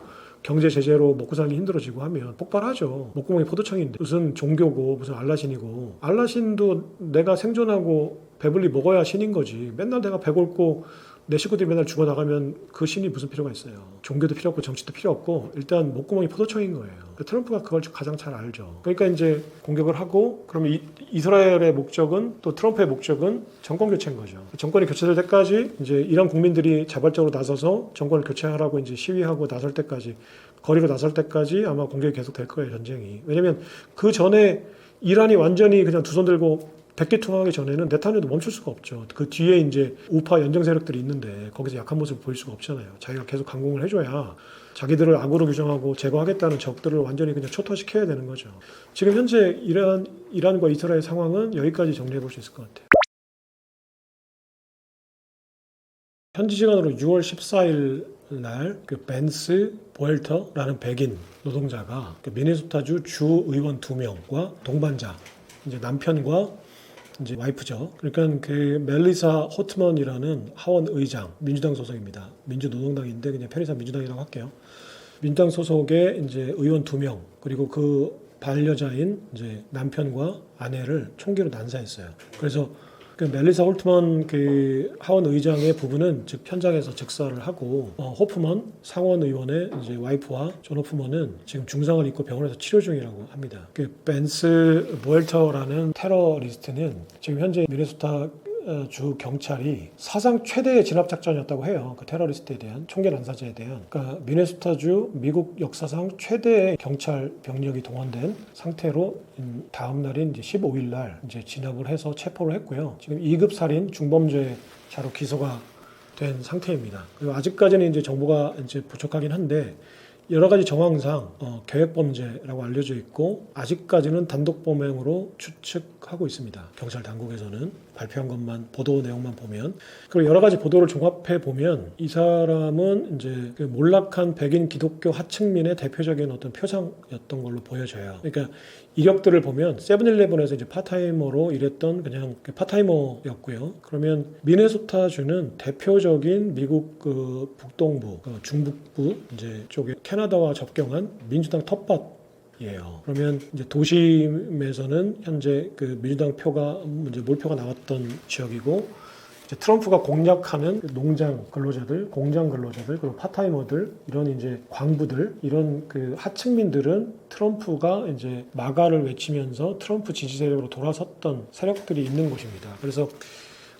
경제 제재로 먹고 살기 힘들어지고 하면 폭발하죠. 목구멍이 포도청인데 무슨 종교고 무슨 알라신이고, 알라신도 내가 생존하고 배불리 먹어야 신인 거지. 맨날 내가 배골고 내 식구들이 맨날 죽어나가면 그 신이 무슨 필요가 있어요. 종교도 필요 없고 정치도 필요 없고 일단 목구멍이 포도청인 거예요. 트럼프가 그걸 가장 잘 알죠. 그러니까 이제 공격을 하고, 그러면 이스라엘의 목적은, 또 트럼프의 목적은 정권 교체인 거죠. 정권이 교체될 때까지 이제 이란 국민들이 자발적으로 나서서 정권을 교체하라고 이제 시위하고 나설 때까지, 거리로 나설 때까지 아마 공격이 계속될 거예요, 전쟁이. 왜냐면 그 전에 이란이 완전히 그냥 두 손 들고 백기통하기 전에는 네타냐후도 멈출 수가 없죠. 그 뒤에 이제 우파 연정 세력들이 있는데 거기서 약한 모습을 보일 수가 없잖아요. 자기가 계속 강공을 해줘야 자기들을 악으로 규정하고 제거하겠다는 적들을 완전히 그냥 초토화시켜야 되는 거죠. 지금 현재 이란과 이스라엘 상황은 여기까지 정리해 볼 수 있을 것 같아요. 현지 시간으로 6월 14일 날 그 벤스 보엘터라는 백인 노동자가 그 미네소타주 주 의원 2명과 동반자, 이제 남편과 이제 와이프죠. 그러니까 그 멜리사 호트먼이라는 하원 의장, 민주당 소속입니다. 민주노동당인데 그냥 편의상 민주당이라고 할게요. 민주당 소속의 이제 의원 2명, 그리고 그 반려자인 이제 남편과 아내를 총기로 난사했어요. 그래서 그 멜리사 홀트먼 그 하원 의장의 부부는 즉 현장에서 즉사를 하고, 호프먼 상원 의원의 이제 와이프와 존 호프먼은 지금 중상을 입고 병원에서 치료 중이라고 합니다. 그 벤스 보엘터라는 테러리스트는 지금 현재 미네소타 주 경찰이 사상 최대의 진압 작전이었다고 해요. 그 테러리스트에 대한, 총기 난사자에 대한. 그러니까 미네소타주 미국 역사상 최대의 경찰 병력이 동원된 상태로 다음 날인 이제 15일 날 이제 진압을 해서 체포를 했고요. 지금 2급 살인 중범죄자로 기소가 된 상태입니다. 그리고 아직까지는 이제 정보가 이제 부족하긴 한데 여러 가지 정황상 계획 범죄라고 알려져 있고, 아직까지는 단독 범행으로 추측하고 있습니다. 경찰 당국에서는 발표한 것만, 보도 내용만 보면. 그리고 여러 가지 보도를 종합해 보면 이 사람은 이제 그 몰락한 백인 기독교 하층민의 대표적인 어떤 표상이었던 걸로 보여져요. 그러니까 이력들을 보면 세븐일레븐에서 이제 파타이머로 일했던 그냥 그 파타이머였고요. 그러면 미네소타주는 대표적인 미국 그 북동부, 중북부 이제 쪽에 캐나다와 접경한 민주당 텃밭이에요. 그러면 이제 도심에서는 현재 그 민주당 표가 이제 몰표가 나왔던 지역이고, 이제 트럼프가 공략하는 농장 근로자들, 공장 근로자들, 그리고 파타이머들, 이런 이제 광부들, 이런 그 하층민들은 트럼프가 이제 마가를 외치면서 트럼프 지지 세력으로 돌아섰던 세력들이 있는 곳입니다. 그래서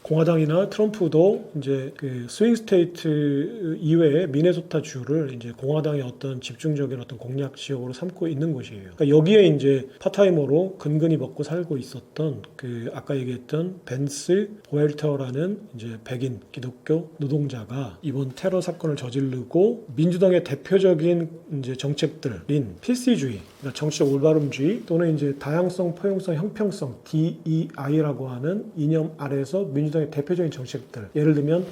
공화당이나 트럼프도 이제 그 스윙 스테이트 이외의 미네소타 주를 이제 공화당의 어떤 집중적인 어떤 공략 지역으로 삼고 있는 곳이에요. 그러니까 여기에 이제 파타이머로 근근히 먹고 살고 있었던 그 아까 얘기했던 벤스 보엘터라는 이제 백인 기독교 노동자가 이번 테러 사건을 저지르고, 민주당의 대표적인 이제 정책들인 필시주의, 그러니까 정치적 올바름주의 또는 이제 다양성, 포용성, 형평성 DEI라고 하는 이념 아래에서 민주당의 대표적인 정책들, 예를 들면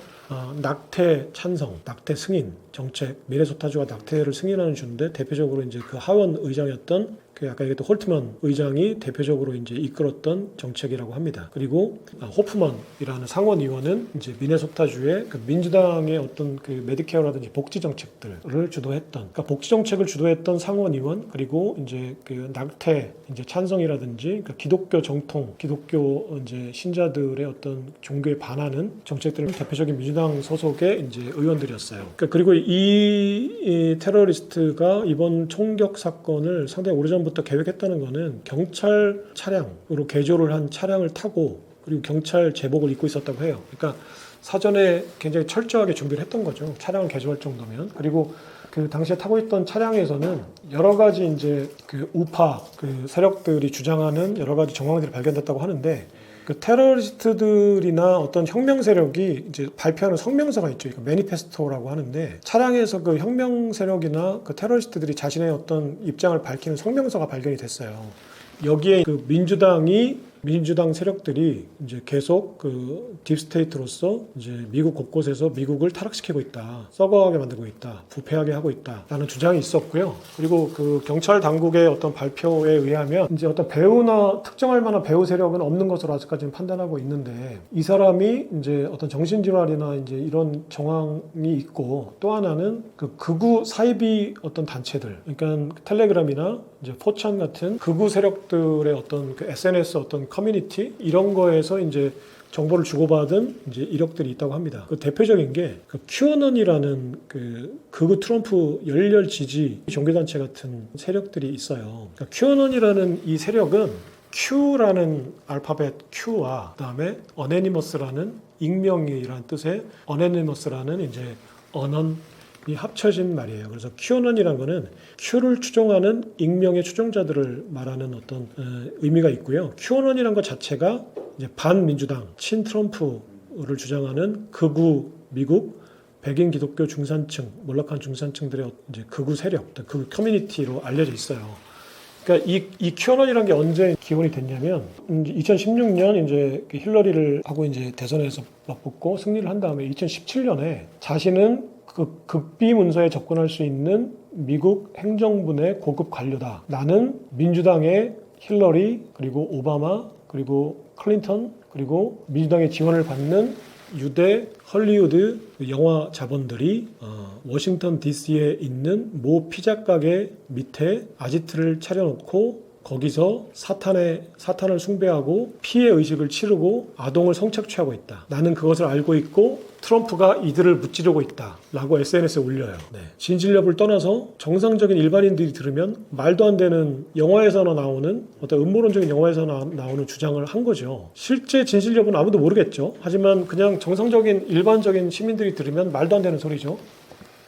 낙태 찬성, 낙태 승인 정책, 미네소타주가 낙태를 승인하는 주인데 대표적으로 이제 그 하원 의장이었던 그 아까 얘기했던 홀트먼 의장이 대표적으로 이제 이끌었던 정책이라고 합니다. 그리고 호프먼이라는 상원 의원은 이제 미네소타주의 그 민주당의 어떤 그 메디케어라든지 복지 정책들을 주도했던, 그러니까 복지 정책을 주도했던 상원 의원, 그리고 이제 그 낙태 이제 찬성이라든지 그러니까 기독교 정통, 기독교 이제 신자들의 어떤 종교에 반하는 정책들을 대표적인 민주당 소속의 이제 의원들이었어요. 그러니까 그리고 이 테러리스트가 이번 총격 사건을 상당히 오래전부터 계획했다는 거는 경찰 차량으로 개조를 한 차량을 타고, 그리고 경찰 제복을 입고 있었다고 해요. 그러니까 사전에 굉장히 철저하게 준비를 했던 거죠. 차량을 개조할 정도면. 그리고 그 당시에 타고 있던 차량에서는 여러 가지 이제 그 우파 그 세력들이 주장하는 여러 가지 정황들이 발견됐다고 하는데, 그 테러리스트들이나 어떤 혁명 세력이 이제 발표하는 성명서가 있죠. 이거 매니페스토라고 하는데, 차량에서 그 혁명 세력이나 그 테러리스트들이 자신의 어떤 입장을 밝히는 성명서가 발견이 됐어요. 여기에 그 민주당이 민주당 세력들이 이제 계속 그 딥스테이트로서 이제 미국 곳곳에서 미국을 타락시키고 있다, 썩어가게 만들고 있다, 부패하게 하고 있다라는 주장이 있었고요. 그리고 그 경찰 당국의 어떤 발표에 의하면 이제 어떤 배우나 특정할 만한 배우 세력은 없는 것으로 아직까지는 판단하고 있는데, 이 사람이 이제 어떤 정신질환이나 이제 이런 정황이 있고, 또 하나는 그 극우 사이비 어떤 단체들, 그러니까 텔레그램이나 이제 4chan 같은 극우 세력들의 어떤 그 SNS 어떤 커뮤니티 이런 거에서 이제 정보를 주고받은 이제 이력들이 있다고 합니다. 그 대표적인 게 그 QAnon이라는 그 극우 트럼프 열렬 지지 종교단체 같은 세력들이 있어요. 그러니까 QAnon이라는 이 세력은 Q라는 알파벳 Q와 그다음에 Anonymous라는 익명이라는 뜻의 Anonymous라는 이제 언언 이 합쳐진 말이에요. 그래서 QAnon이라는 거는 Q를 추종하는 익명의 추종자들을 말하는 어떤 의미가 있고요. QAnon이라는 것 자체가 이제 반민주당, 친트럼프를 주장하는 극우 미국 백인 기독교 중산층, 몰락한 중산층들의 이제 극우 세력, 극우 커뮤니티로 알려져 있어요. 그러니까 이 QAnon이라는 게 언제 기원이 됐냐면 2016년 이제 힐러리를 하고 이제 대선에서 맞붙고 승리를 한 다음에 2017년에 자신은 그 극비 문서에 접근할 수 있는 미국 행정부 내 고급 관료다. 나는 민주당의 힐러리, 그리고 오바마, 그리고 클린턴, 그리고 민주당의 지원을 받는 유대 헐리우드 영화 자본들이 워싱턴 DC에 있는 모 피자 가게 밑에 아지트를 차려놓고 거기서 사탄을 숭배하고 피해 의식을 치르고 아동을 성착취하고 있다. 나는 그것을 알고 있고 트럼프가 이들을 무찌르고 있다 라고 SNS에 올려요. 네. 진실 여부를 떠나서 정상적인 일반인들이 들으면 말도 안 되는 영화에서나 나오는 어떤 음모론적인 영화에서 나오는 주장을 한 거죠. 실제 진실 여부는 아무도 모르겠죠. 하지만 그냥 정상적인 일반적인 시민들이 들으면 말도 안 되는 소리죠.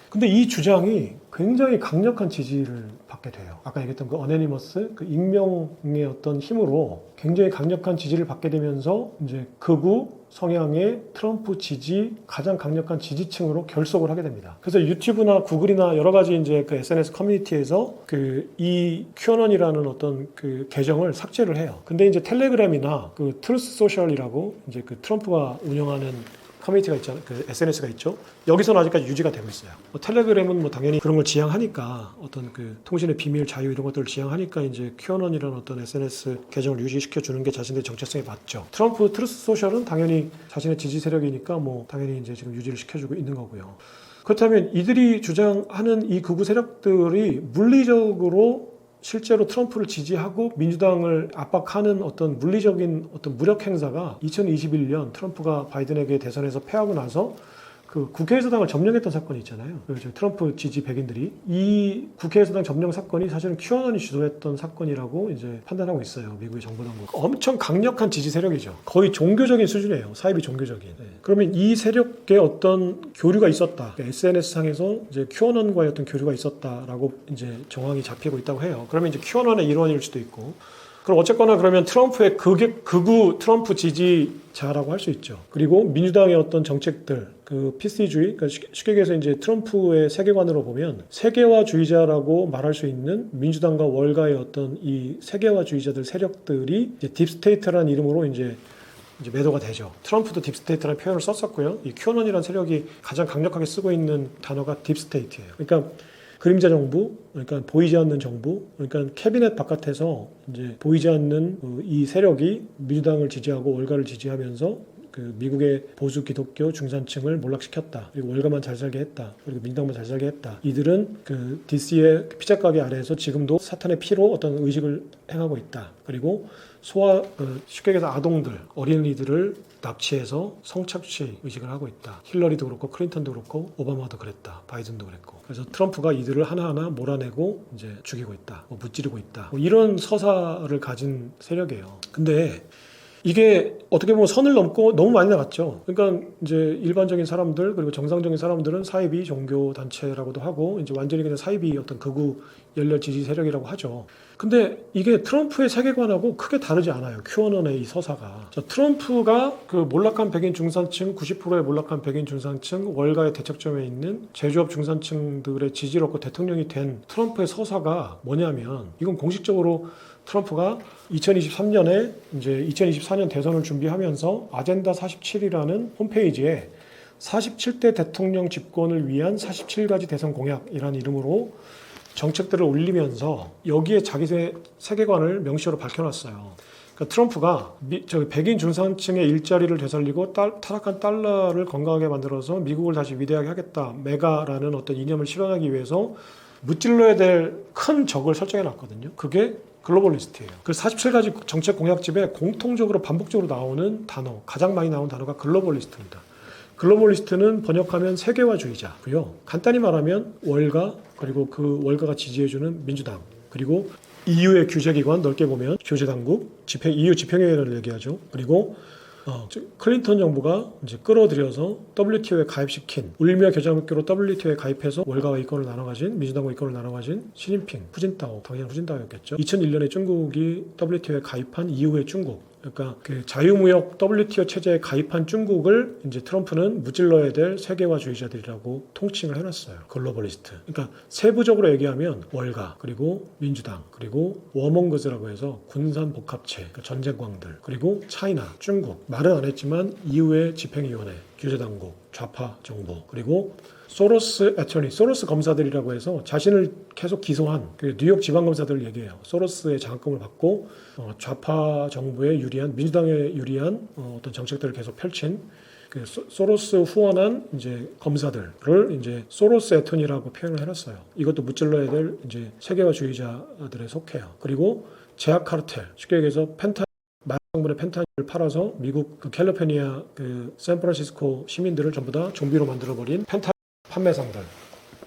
근데 이 주장이 굉장히 강력한 지지를 받게 돼요. 아까 얘기했던 그 어네니머스, 그 익명의 어떤 힘으로 굉장히 강력한 지지를 받게 되면서 이제 극우 성향의 트럼프 지지 가장 강력한 지지층으로 결속을 하게 됩니다. 그래서 유튜브나 구글이나 여러 가지 이제 그 SNS 커뮤니티에서 그 이 QAnon이라는 어떤 그 계정을 삭제를 해요. 근데 이제 텔레그램이나 그 트루스 소셜이라고 이제 그 트럼프가 운영하는 커뮤니티가 있잖아요. 그 SNS가 있죠. 여기서는 아직까지 유지가 되고 있어요. 텔레그램은 뭐 당연히 그런 걸 지향하니까 어떤 그 통신의 비밀 자유 이런 것들을 지향하니까 이제 QAnon이라는 어떤 SNS 계정을 유지시켜 주는 게 자신들의 정체성에 맞죠. 트럼프 트루스 소셜은 당연히 자신의 지지 세력이니까 뭐 당연히 이제 지금 유지를 시켜주고 있는 거고요. 그렇다면 이들이 주장하는 이 극우 세력들이 물리적으로 실제로 트럼프를 지지하고 민주당을 압박하는 어떤 물리적인 어떤 무력 행사가 2021년 트럼프가 바이든에게 대선에서 패하고 나서 그 국회의사당을 점령했던 사건이 있잖아요. 그렇죠. 트럼프 지지 백인들이 이 국회의사당 점령 사건이 사실은 QAnon이 주도했던 사건이라고 이제 판단하고 있어요. 미국의 정보당국. 엄청 강력한 지지 세력이죠. 거의 종교적인 수준이에요. 사이비 종교적인. 네. 그러면 이 세력의 어떤 교류가 있었다. 그러니까 SNS 상에서 이제 QAnon과의 어떤 교류가 있었다라고 이제 정황이 잡히고 있다고 해요. 그러면 이제 QAnon의 일원일 수도 있고. 그럼 어쨌거나 그러면 트럼프의 극우 트럼프 지지자라고 할 수 있죠. 그리고 민주당의 어떤 정책들, 그 PC주의, 그러니까 쉽게 얘기해서 이제 트럼프의 세계관으로 보면 세계화주의자라고 말할 수 있는 민주당과 월가의 어떤 이 세계화주의자들 세력들이 이제 딥스테이트라는 이름으로 이제 매도가 되죠. 트럼프도 딥스테이트라는 표현을 썼었고요. 이 QAnon이라는 세력이 가장 강력하게 쓰고 있는 단어가 딥스테이트예요. 그러니까 그림자 정부, 그러니까 보이지 않는 정부, 그러니까 캐비넷 바깥에서 이제 보이지 않는 이 세력이 민주당을 지지하고 월가를 지지하면서 그 미국의 보수 기독교 중산층을 몰락시켰다. 그리고 월가만 잘 살게 했다. 그리고 민주당만 잘 살게 했다. 이들은 그 DC의 피자 가게 아래에서 지금도 사탄의 피로 어떤 의식을 행하고 있다. 그리고 쉽게 얘기해서 아동들, 어린이들을 납치해서 성착취 의식을 하고 있다. 힐러리도 그렇고 클린턴도 그렇고 오바마도 그랬다. 바이든도 그랬고. 그래서 트럼프가 이들을 하나하나 몰아내고 이제 죽이고 있다. 무찌르고 있다. 이런 서사를 가진 세력이에요. 근데 이게 어떻게 보면 선을 넘고 너무 많이 나갔죠. 그러니까 이제 일반적인 사람들 그리고 정상적인 사람들은 사이비 종교 단체라고도 하고 이제 완전히 그냥 사이비 어떤 극우 열렬 지지 세력이라고 하죠. 근데 이게 트럼프의 세계관하고 크게 다르지 않아요. QAnon의 이 서사가. 자, 트럼프가 그 몰락한 백인 중산층, 90%의 몰락한 백인 중산층, 월가의 대척점에 있는 제조업 중산층들의 지지를 얻고 대통령이 된 트럼프의 서사가 뭐냐면 이건 공식적으로 트럼프가 2023년에 이제 2024년 대선을 준비하면서 아젠다 47이라는 홈페이지에 47대 대통령 집권을 위한 47가지 대선 공약이라는 이름으로 정책들을 올리면서 여기에 자기 세계관을 명시로 밝혀놨어요. 그러니까 트럼프가 백인 중산층의 일자리를 되살리고 타락한 달러를 건강하게 만들어서 미국을 다시 위대하게 하겠다. 메가라는 어떤 이념을 실현하기 위해서 무찔러야 될 큰 적을 설정해 놨거든요. 그게 글로벌리스트예요. 그 47가지 정책 공약집에 공통적으로 반복적으로 나오는 단어, 가장 많이 나오는 단어가 글로벌리스트입니다. 글로벌리스트는 번역하면 세계화주의자고요. 간단히 말하면 월가, 그리고 그 월가가 지지해주는 민주당, 그리고 EU의 규제기관 넓게 보면 교제당국, EU 집행위원회를 얘기하죠. 그리고 클린턴 정부가 이제 끌어들여서 WTO에 가입시킨, 울며 겨자 먹기로 WTO에 가입해서 월가와 이권을 나눠 가진, 민주당과 이권을 나눠 가진 시진핑, 후진타오, 당연히 후진타오였겠죠. 2001년에 중국이 WTO에 가입한 이후의 중국, 그러니까 그 자유무역 WTO 체제에 가입한 중국을 이제 트럼프는 무찔러야 될 세계화주의자들이라고 통칭을 해놨어요. 글로벌리스트. 그러니까 세부적으로 얘기하면 월가, 그리고 민주당, 그리고 워몽그즈라고 해서 군산복합체, 그러니까 전쟁광들, 그리고 차이나, 중국, 말은 안 했지만 이후의 집행위원회, 규제당국, 좌파 정부, 그리고 소로스 애터니, 소로스 검사들이라고 해서 자신을 계속 기소한 그 뉴욕 지방검사들을 얘기해요. 소로스의 장학금을 받고 좌파 정부에 유리한, 민주당에 유리한 어떤 정책들을 계속 펼친 그 소로스 후원한 이제 검사들을 이제 소로스 애터니라고 표현을 해놨어요. 이것도 무찔러야 될 이제 세계화주의자들에 속해요. 그리고 제약 카르텔, 쉽게 얘기해서 마약 성분의 펜타닐을 팔아서 미국 그 캘리포니아 그 샌프란시스코 시민들을 전부 다 좀비로 만들어버린 펜타닐 판매상들.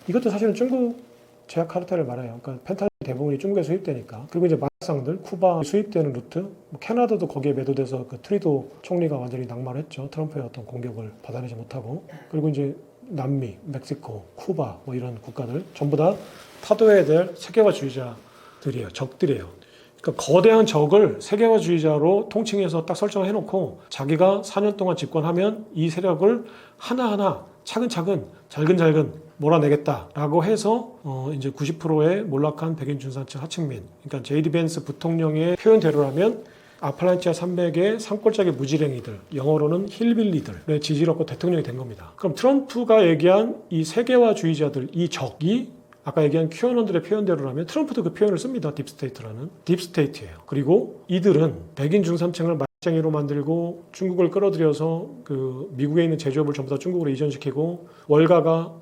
이것도 사실은 중국 제약 카르텔을 말해요. 그러니까 펜타닐 대부분이 중국에 수입되니까. 그리고 이제 마약상들, 쿠바 수입되는 루트, 캐나다도 거기에 매도돼서 그 트리도 총리가 완전히 낙마했죠. 트럼프의 어떤 공격을 받아내지 못하고. 그리고 이제 남미, 멕시코, 쿠바 뭐 이런 국가들 전부 다 타도해야 될 세계화주의자들이에요. 적들이에요. 그러니까 거대한 적을 세계화주의자로 통칭해서 딱 설정을 해놓고 자기가 4년 동안 집권하면 이 세력을 하나하나 차근차근 잘근잘근 몰아내겠다라고 해서 이제 90%의 몰락한 백인 중산층 하층민, 그러니까 제이디 벤스 부통령의 표현대로라면 아팔란티아 산맥의 산골짜기 무지랭이들, 영어로는 힐빌리들의 지지를 얻고 대통령이 된 겁니다. 그럼 트럼프가 얘기한 이 세계화주의자들, 이 적이 아까 얘기한 큐어넌들의 표현대로라면 트럼프도 그 표현을 씁니다. 딥스테이트라는. 딥스테이트예요. 그리고 이들은 백인 중산층을 쟁이로 만들고 중국을 끌어들여서 그 미국에 있는 제조업을 전부 다 중국으로 이전시키고 월가가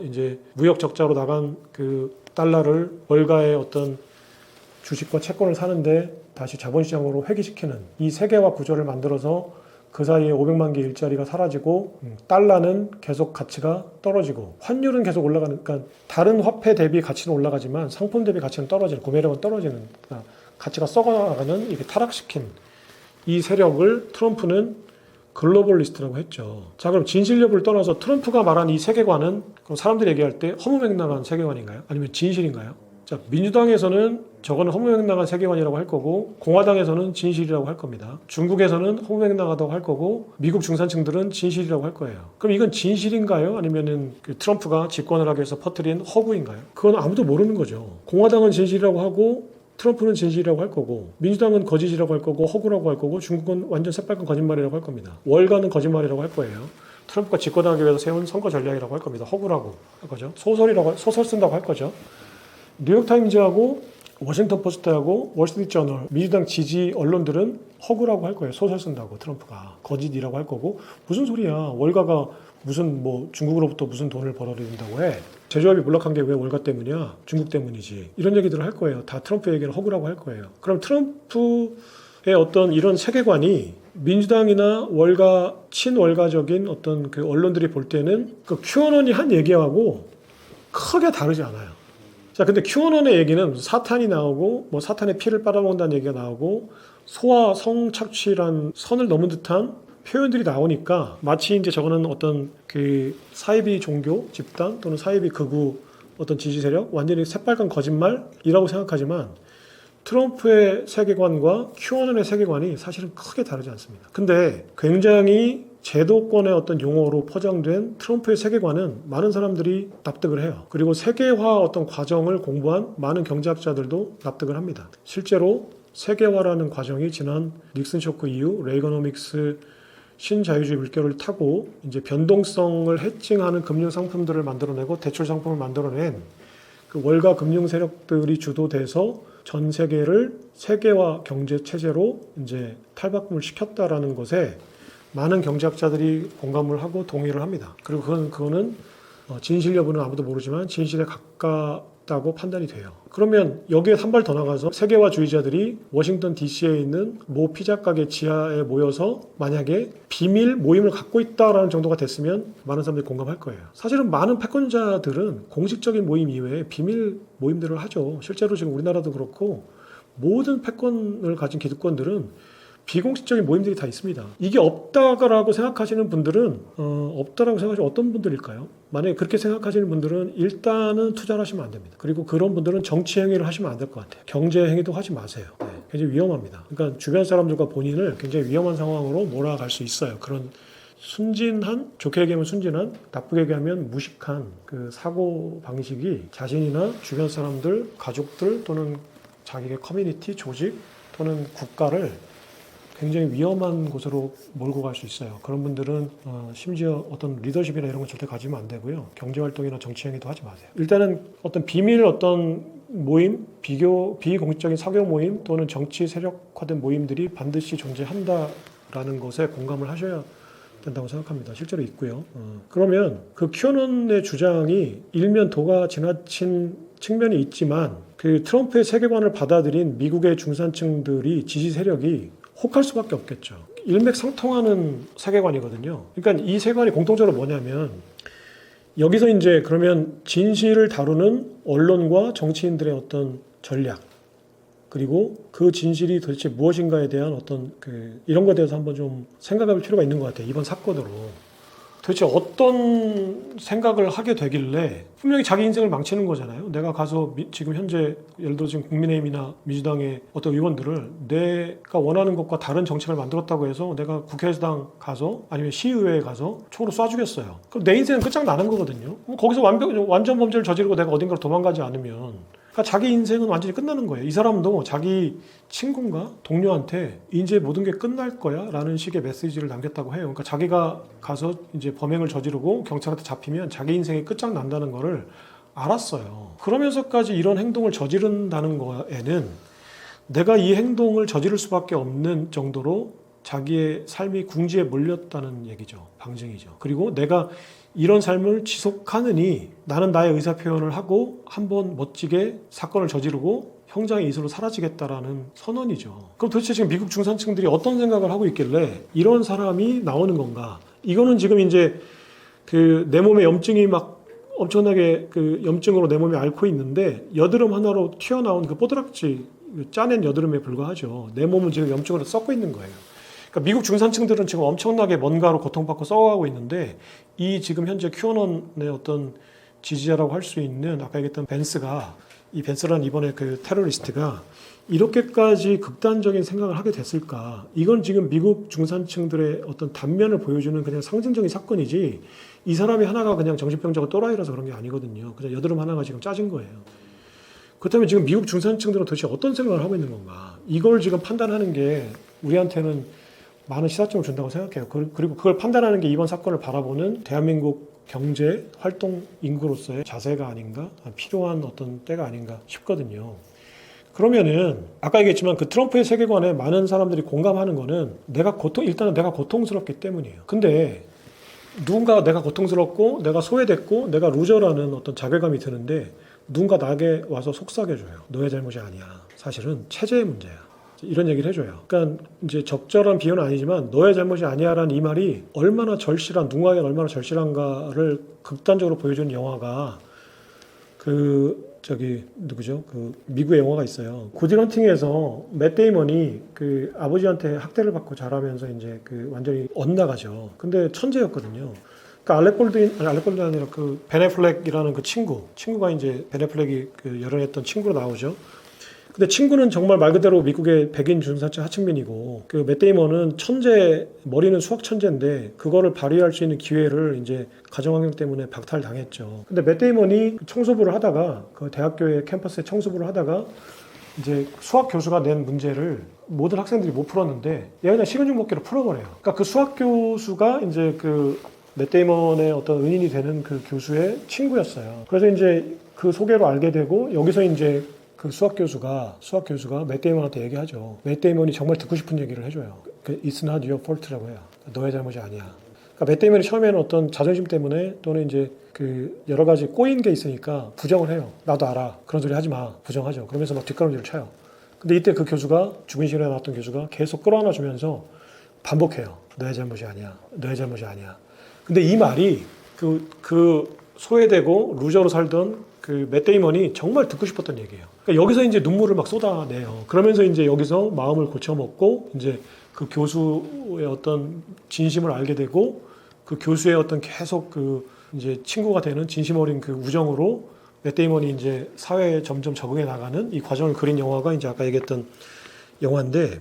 이제 무역 적자로 나간 그 달러를 월가의 어떤 주식과 채권을 사는데 다시 자본시장으로 회귀시키는 이 세계화 구조를 만들어서 그 사이에 500만 개 일자리가 사라지고 달러는 계속 가치가 떨어지고 환율은 계속 올라가는, 그러니까 다른 화폐 대비 가치는 올라가지만 상품 대비 가치는 떨어지는, 구매력은 떨어지는, 그러니까 가치가 썩어나가는, 이게 타락시킨 이 세력을 트럼프는 글로벌리스트라고 했죠. 자, 그럼 진실력을 떠나서 트럼프가 말한 이 세계관은 그럼 사람들이 얘기할 때 허무맹랑한 세계관인가요? 아니면 진실인가요? 자, 민주당에서는 저거는 허무맹랑한 세계관이라고 할 거고, 공화당에서는 진실이라고 할 겁니다. 중국에서는 허무맹랑하다고 할 거고, 미국 중산층들은 진실이라고 할 거예요. 그럼 이건 진실인가요? 아니면은 그 트럼프가 집권을 하기 위해서 퍼뜨린 허구인가요? 그건 아무도 모르는 거죠. 공화당은 진실이라고 하고 트럼프는 진실이라고 할 거고, 민주당은 거짓이라고 할 거고, 허구라고 할 거고, 중국은 완전 새빨간 거짓말이라고 할 겁니다. 월가는 거짓말이라고 할 거예요. 트럼프가 집권하기 위해서 세운 선거 전략이라고 할 겁니다. 허구라고 할 거죠. 소설 쓴다고 할 거죠. 뉴욕타임즈하고 워싱턴 포스트하고 월스트리트저널, 민주당 지지 언론들은 허구라고 할 거예요. 소설 쓴다고 트럼프가 거짓이라고 할 거고, 무슨 소리야? 월가가 무슨 뭐 중국으로부터 무슨 돈을 벌어들인다고 해? 제조업이 몰락한 게 왜 월가 때문이야? 중국 때문이지. 이런 얘기들을 할 거예요. 다 트럼프 얘기는 허구라고 할 거예요. 그럼 트럼프의 어떤 이런 세계관이 민주당이나 월가, 친월가적인 어떤 그 언론들이 볼 때는 그 큐어넌이 한 얘기하고 크게 다르지 않아요. 자, 근데 큐어넌의 얘기는 사탄이 나오고 뭐 사탄의 피를 빨아먹는다는 얘기가 나오고 소와 성착취란 선을 넘은 듯한 표현들이 나오니까 마치 이제 저거는 어떤 그 사이비 종교 집단 또는 사이비 극우 어떤 지지 세력, 완전히 새빨간 거짓말이라고 생각하지만 트럼프의 세계관과 큐어넌의 세계관이 사실은 크게 다르지 않습니다. 근데 굉장히 제도권의 어떤 용어로 포장된 트럼프의 세계관은 많은 사람들이 납득을 해요. 그리고 세계화 어떤 과정을 공부한 많은 경제학자들도 납득을 합니다. 실제로 세계화라는 과정이 지난 닉슨 쇼크 이후 레이거노믹스 신자유주의 물결을 타고 이제 변동성을 해칭하는 금융 상품들을 만들어내고 대출 상품을 만들어낸 그 월가 금융 세력들이 주도돼서 전 세계를 세계화 경제 체제로 이제 탈바꿈을 시켰다라는 것에 많은 경제학자들이 공감을 하고 동의를 합니다. 그리고 그거는 진실 여부는 아무도 모르지만 진실에 가깝다고 판단이 돼요. 그러면 여기에 한 발 더 나가서 세계화주의자들이 워싱턴 DC에 있는 모 피자 가게 지하에 모여서 만약에 비밀 모임을 갖고 있다라는 정도가 됐으면 많은 사람들이 공감할 거예요. 사실은 많은 패권자들은 공식적인 모임 이외에 비밀 모임들을 하죠. 실제로 지금 우리나라도 그렇고 모든 패권을 가진 기득권들은 비공식적인 모임들이 다 있습니다. 이게 없다라고 생각하시는 분들은 없다라고 생각하시는 어떤 분들일까요? 만약에 그렇게 생각하시는 분들은 일단은 투자를 하시면 안 됩니다. 그리고 그런 분들은 정치 행위를 하시면 안 될 것 같아요. 경제 행위도 하지 마세요. 네, 굉장히 위험합니다. 그러니까 주변 사람들과 본인을 굉장히 위험한 상황으로 몰아갈 수 있어요. 그런 순진한, 좋게 얘기하면 순진한, 나쁘게 얘기하면 무식한 그 사고 방식이 자신이나 주변 사람들, 가족들 또는 자기의 커뮤니티, 조직 또는 국가를 굉장히 위험한 곳으로 몰고 갈 수 있어요. 그런 분들은 심지어 어떤 리더십이나 이런 건 절대 가지면 안 되고요. 경제활동이나 정치행위도 하지 마세요. 일단은 어떤 비밀 어떤 모임, 비공식적인 사교 모임 또는 정치 세력화된 모임들이 반드시 존재한다라는 것에 공감을 하셔야 된다고 생각합니다. 실제로 있고요. 그러면 그 큐어넌의 주장이 일면 도가 지나친 측면이 있지만 그 트럼프의 세계관을 받아들인 미국의 중산층들이 지지 세력이 혹할 수밖에 없겠죠. 일맥상통하는 세계관이거든요. 그러니까 이 세계관이 공통적으로 뭐냐면 여기서 이제 그러면 진실을 다루는 언론과 정치인들의 어떤 전략 그리고 그 진실이 도대체 무엇인가에 대한 어떤 이런 것에 대해서 한번 좀 생각해볼 필요가 있는 것 같아요. 이번 사건으로. 도대체 어떤 생각을 하게 되길래 분명히 자기 인생을 망치는 거잖아요. 내가 가서 지금 현재 예를 들어 지금 국민의힘이나 민주당의 어떤 의원들을 내가 원하는 것과 다른 정책을 만들었다고 해서 내가 국회의장 가서 아니면 시의회에 가서 총으로 쏴주겠어요. 그럼 내 인생은 끝장나는 거거든요. 거기서 완전 범죄를 저지르고 내가 어딘가로 도망가지 않으면 그러니까 자기 인생은 완전히 끝나는 거예요. 이 사람도 자기 친구인가 동료한테 이제 모든 게 끝날 거야 라는 식의 메시지를 남겼다고 해요. 그러니까 자기가 가서 이제 범행을 저지르고 경찰한테 잡히면 자기 인생이 끝장난다는 거를 알았어요. 그러면서까지 이런 행동을 저지른다는 거에는 내가 이 행동을 저지를 수밖에 없는 정도로 자기의 삶이 궁지에 몰렸다는 얘기죠. 방증이죠. 그리고 내가 이런 삶을 지속하느니 나는 나의 의사표현을 하고 한번 멋지게 사건을 저지르고 형장의 이수로 사라지겠다라는 선언이죠. 그럼 도대체 지금 미국 중산층들이 어떤 생각을 하고 있길래 이런 사람이 나오는 건가? 이거는 지금 이제 내 몸에 염증이 막 엄청나게 염증으로 내 몸이 앓고 있는데 여드름 하나로 튀어나온 뽀드락지 짜낸 여드름에 불과하죠. 내 몸은 지금 염증으로 썩고 있는 거예요. 그러니까 미국 중산층들은 지금 엄청나게 뭔가로 고통받고 썩어가고 있는데 이 지금 현재 큐어넌의 어떤 지지자라고 할 수 있는 아까 얘기했던 벤스가 이 벤스라는 이번에 테러리스트가 이렇게까지 극단적인 생각을 하게 됐을까? 이건 지금 미국 중산층들의 어떤 단면을 보여주는 그냥 상징적인 사건이지 이 사람이 하나가 그냥 정신병자고 또라이라서 그런 게 아니거든요. 그냥 여드름 하나가 지금 짜진 거예요. 그렇다면 지금 미국 중산층들은 도대체 어떤 생각을 하고 있는 건가? 이걸 지금 판단하는 게 우리한테는 많은 시사점을 준다고 생각해요. 그리고 그걸 판단하는 게 이번 사건을 바라보는 대한민국 경제 활동 인구로서의 자세가 아닌가, 필요한 어떤 때가 아닌가 싶거든요. 그러면은 아까 얘기했지만 그 트럼프의 세계관에 많은 사람들이 공감하는 거는 일단은 내가 고통스럽기 때문이에요. 근데 누군가 내가 고통스럽고 내가 소외됐고 내가 루저라는 어떤 자괴감이 드는데 누군가 나에게 와서 속삭여줘요. 너의 잘못이 아니야. 사실은 체제의 문제야. 이런 얘기를 해줘요. 그러니까 이제 적절한 비유는 아니지만 너의 잘못이 아니야라는 이 말이 얼마나 절실한 누군가에게 얼마나 절실한가를 극단적으로 보여주는 영화가 누구죠? 미국의 영화가 있어요. 굿윌 헌팅에서 맷 데이먼이 아버지한테 학대를 받고 자라면서 이제 완전히 엇나가죠. 근데 천재였거든요. 그러니까 알렉 볼드가 아니라 벤 애플렉이라는 친구가 이제 벤 애플렉이 열연했던 친구로 나오죠. 근데 친구는 정말 말 그대로 미국의 백인 중산층 하층민이고 그 맷 데이먼은 천재, 머리는 수학 천재인데 그거를 발휘할 수 있는 기회를 이제 가정환경 때문에 박탈당했죠. 근데 맷 데이먼이 청소부를 하다가 그 대학교의 캠퍼스에 청소부를 하다가 이제 수학 교수가 낸 문제를 모든 학생들이 못 풀었는데 얘가 그냥 식은 죽 먹기로 풀어버려요. 그러니까 그 수학 교수가 이제 그 맷 데이먼의 어떤 은인이 되는 그 교수의 친구였어요. 그래서 이제 그 소개로 알게 되고 여기서 이제 그 수학 교수가 맷 데이먼한테 얘기하죠. 맷 데이먼이 정말 듣고 싶은 얘기를 해줘요. 그 It's not your fault라고 해요. 너의 잘못이 아니야. 그러니까 맷 데이먼이 처음에는 어떤 자존심 때문에 또는 이제 그 여러 가지 꼬인 게 있으니까 부정을 해요. 나도 알아. 그런 소리 하지 마. 부정하죠. 그러면서 막 뒷걸음질을 쳐요. 근데 이때 그 교수가 죽은 시간에 나왔던 교수가 계속 끌어안아 주면서 반복해요. 너의 잘못이 아니야. 너의 잘못이 아니야. 근데 이 말이 그 소외되고 루저로 살던 그 맷 데이먼이 정말 듣고 싶었던 얘기예요. 그러니까 여기서 이제 눈물을 막 쏟아내요. 그러면서 이제 여기서 마음을 고쳐먹고 이제 그 교수의 어떤 진심을 알게 되고 그 교수의 어떤 계속 그 이제 친구가 되는 진심 어린 그 우정으로 맷 데이먼이 이제 사회에 점점 적응해 나가는 이 과정을 그린 영화가 이제 아까 얘기했던 영화인데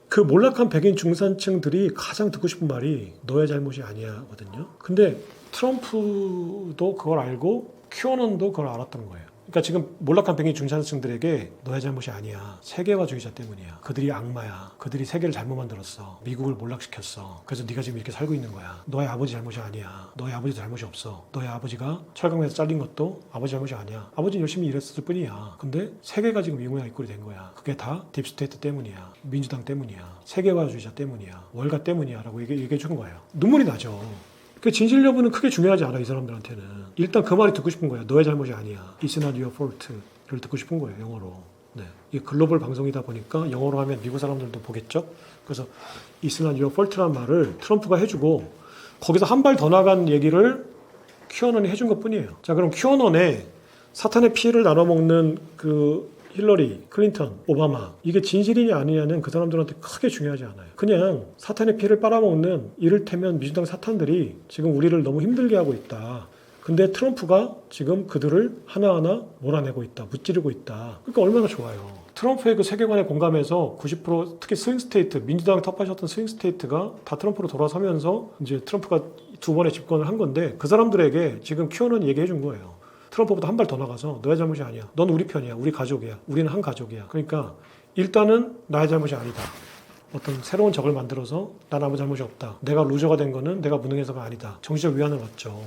그 몰락한 백인 중산층들이 가장 듣고 싶은 말이 너의 잘못이 아니야거든요. 근데 트럼프도 그걸 알고 큐어넌도 그걸 알았던 거예요. 그러니까 지금 몰락한 백인 중산층들에게 너의 잘못이 아니야. 세계화주의자 때문이야. 그들이 악마야. 그들이 세계를 잘못 만들었어. 미국을 몰락시켰어. 그래서 네가 지금 이렇게 살고 있는 거야. 너의 아버지 잘못이 아니야. 너의 아버지도 잘못이 없어. 너의 아버지가 철강에서 잘린 것도 아버지 잘못이 아니야. 아버지는 열심히 일했을 뿐이야. 근데 세계가 지금 이 모양 이 꼴이 된 거야. 그게 다 딥스테이트 때문이야. 민주당 때문이야. 세계화주의자 때문이야. 월가 때문이야. 라고 얘기해 주는 거예요. 눈물이 나죠. 그 진실 여부는 크게 중요하지 않아, 이 사람들한테는. 일단 그 말이 듣고 싶은 거야. 너의 잘못이 아니야. It's not your fault를 듣고 싶은 거예요, 영어로. 네. 이게 글로벌 방송이다 보니까 영어로 하면 미국 사람들도 보겠죠. 그래서 It's not your fault라는 말을 트럼프가 해주고 거기서 한 발 더 나간 얘기를 큐어넌이 해준 것 뿐이에요. 자, 그럼 큐어넌에 사탄의 피를 나눠먹는 그 힐러리, 클린턴, 오바마 이게 진실이냐 아니냐는 그 사람들한테 크게 중요하지 않아요. 그냥 사탄의 피를 빨아먹는 이를테면 민주당 사탄들이 지금 우리를 너무 힘들게 하고 있다. 근데 트럼프가 지금 그들을 하나하나 몰아내고 있다. 무찌르고 있다. 그러니까 얼마나 좋아요. 트럼프의 그 세계관에 공감해서 90% 특히 스윙 스테이트, 민주당 탑하셨던 스윙 스테이트가 다 트럼프로 돌아서면서 이제 트럼프가 두 번의 집권을 한 건데 그 사람들에게 지금 큐어넌이 얘기해 준 거예요. 트럼프보다 한 발 더 나가서 너의 잘못이 아니야. 넌 우리 편이야. 우리 가족이야. 우리는 한 가족이야. 그러니까 일단은 나의 잘못이 아니다. 어떤 새로운 적을 만들어서 난 아무 잘못이 없다. 내가 루저가 된 거는 내가 무능해서가 아니다. 정치적 위안을 얻죠.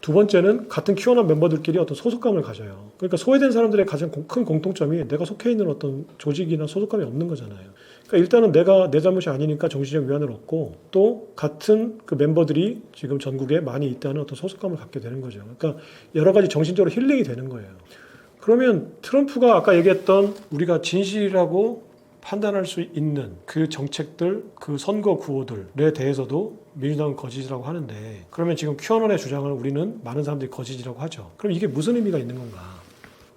두 번째는 같은 큐어넌 멤버들끼리 어떤 소속감을 가져요. 그러니까 소외된 사람들의 가장 큰 공통점이 내가 속해 있는 어떤 조직이나 소속감이 없는 거잖아요. 그러니까 일단은 내가 내 잘못이 아니니까 정치적 위안을 얻고 또 같은 그 멤버들이 지금 전국에 많이 있다는 어떤 소속감을 갖게 되는 거죠. 그러니까 여러 가지 정신적으로 힐링이 되는 거예요. 그러면 트럼프가 아까 얘기했던 우리가 진실이라고 판단할 수 있는 그 정책들, 그 선거 구호들에 대해서도 민주당은 거짓이라고 하는데 그러면 지금 큐어넌의 주장을 우리는 많은 사람들이 거짓이라고 하죠. 그럼 이게 무슨 의미가 있는 건가?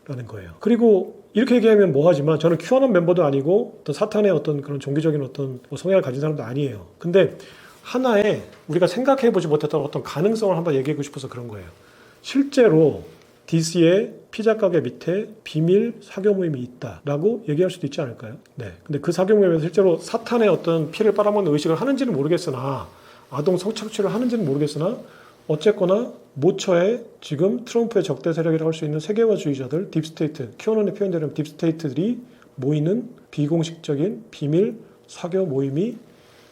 라는 거예요. 그리고 이렇게 얘기하면 뭐하지만 저는 큐어넌 멤버도 아니고 어떤 사탄의 어떤 그런 종교적인 어떤 성향을 가진 사람도 아니에요. 근데 하나의 우리가 생각해보지 못했던 어떤 가능성을 한번 얘기하고 싶어서 그런 거예요. 실제로 DC의 피자 가게 밑에 비밀 사교 모임이 있다라고 얘기할 수도 있지 않을까요? 네. 근데 그 사교 모임에서 실제로 사탄의 어떤 피를 빨아먹는 의식을 하는지는 모르겠으나 아동 성착취를 하는지는 모르겠으나 어쨌거나 모처에 지금 트럼프의 적대 세력이라고 할 수 있는 세계화주의자들, 딥스테이트, 큐어넌의 표현대로 딥스테이트들이 모이는 비공식적인 비밀 사교 모임이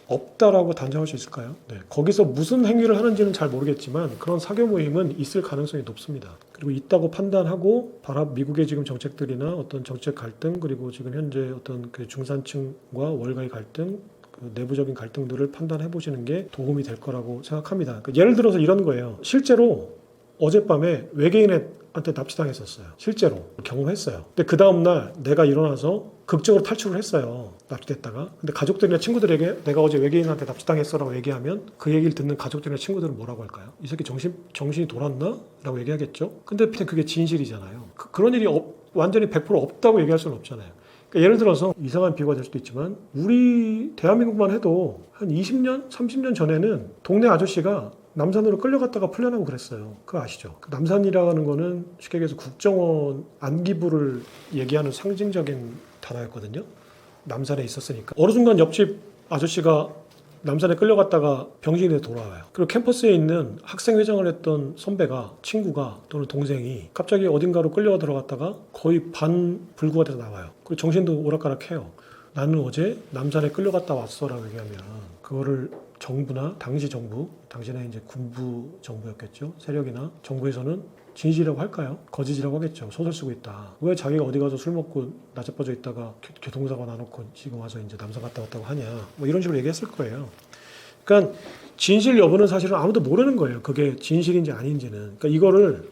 없다라고 단정할 수 있을까요? 네. 거기서 무슨 행위를 하는지는 잘 모르겠지만 그런 사교 모임은 있을 가능성이 높습니다. 그리고 있다고 판단하고 미국의 지금 정책들이나 어떤 정책 갈등 그리고 지금 현재 어떤 그 중산층과 월가의 갈등 그 내부적인 갈등들을 판단해 보시는 게 도움이 될 거라고 생각합니다. 예를 들어서 이런 거예요. 실제로 어젯밤에 외계인한테 납치당했었어요. 실제로 경험했어요. 근데 그 다음날 내가 일어나서 극적으로 탈출을 했어요. 납치됐다가. 근데 가족들이나 친구들에게 내가 어제 외계인한테 납치당했어라고 얘기하면 그 얘기를 듣는 가족들이나 친구들은 뭐라고 할까요? 이 새끼 정신이 돌았나? 라고 얘기하겠죠. 근데 그게 진실이잖아요. 그런 일이 완전히 100% 없다고 얘기할 수는 없잖아요. 그러니까 예를 들어서 이상한 비유가 될 수도 있지만 우리 대한민국만 해도 한 20년, 30년 전에는 동네 아저씨가 남산으로 끌려갔다가 풀려나고 그랬어요. 그거 아시죠? 그 남산이라는 거는 쉽게 얘기해서 국정원 안기부를 얘기하는 상징적인 단어였거든요. 남산에 있었으니까. 어느 순간 옆집 아저씨가 남산에 끌려갔다가 병신이 돼 돌아와요. 그리고 캠퍼스에 있는 학생회장을 했던 선배가, 친구가 또는 동생이 갑자기 어딘가로 끌려가 들어갔다가 거의 반불구가 돼서 나와요. 그리고 정신도 오락가락해요. 나는 어제 남산에 끌려갔다 왔어라고 얘기하면 그거를 정부나 당시 정부, 당시는 이제 군부 정부였겠죠. 세력이나 정부에서는 진실이라고 할까요? 거짓이라고 하겠죠. 소설 쓰고 있다. 왜 자기가 어디 가서 술 먹고 나자빠져 있다가 교통사고 나놓고 지금 와서 이제 남산 갔다 왔다고 하냐. 뭐 이런 식으로 얘기했을 거예요. 그러니까 진실 여부는 사실은 아무도 모르는 거예요. 그게 진실인지 아닌지는. 그러니까 이거를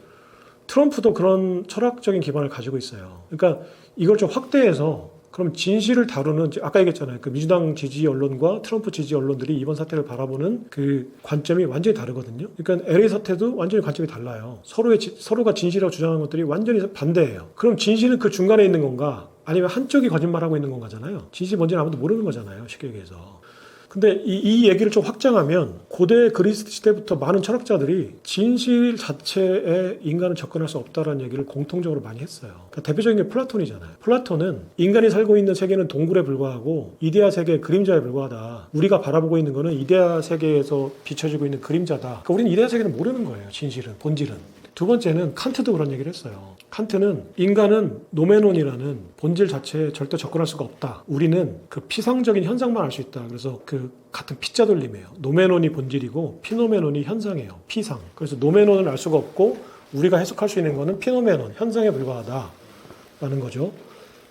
트럼프도 그런 철학적인 기반을 가지고 있어요. 그러니까 이걸 좀 확대해서 그럼 진실을 다루는, 아까 얘기했잖아요. 그 민주당 지지 언론과 트럼프 지지 언론들이 이번 사태를 바라보는 그 관점이 완전히 다르거든요. 그러니까 LA 사태도 완전히 관점이 달라요. 서로가 진실이라고 주장하는 것들이 완전히 반대예요. 그럼 진실은 그 중간에 있는 건가? 아니면 한쪽이 거짓말하고 있는 건가잖아요. 진실이 뭔지는 아무도 모르는 거잖아요. 쉽게 얘기해서. 근데 이 얘기를 좀 확장하면 고대 그리스 시대부터 많은 철학자들이 진실 자체에 인간은 접근할 수 없다는 얘기를 공통적으로 많이 했어요. 그러니까 대표적인 게 플라톤이잖아요. 플라톤은 인간이 살고 있는 세계는 동굴에 불과하고 이데아 세계의 그림자에 불과하다. 우리가 바라보고 있는 거는 이데아 세계에서 비춰지고 있는 그림자다. 그러니까 우리는 이데아 세계는 모르는 거예요. 진실은, 본질은. 두 번째는 칸트도 그런 얘기를 했어요. 칸트는 인간은 노메논이라는 본질 자체에 절대 접근할 수가 없다. 우리는 그 피상적인 현상만 알 수 있다. 그래서 그 같은 피자 돌림이에요. 노메논이 본질이고 피노메논이 현상이에요. 피상. 그래서 노메논을 알 수가 없고 우리가 해석할 수 있는 거는 피노메논, 현상에 불과하다라는 거죠.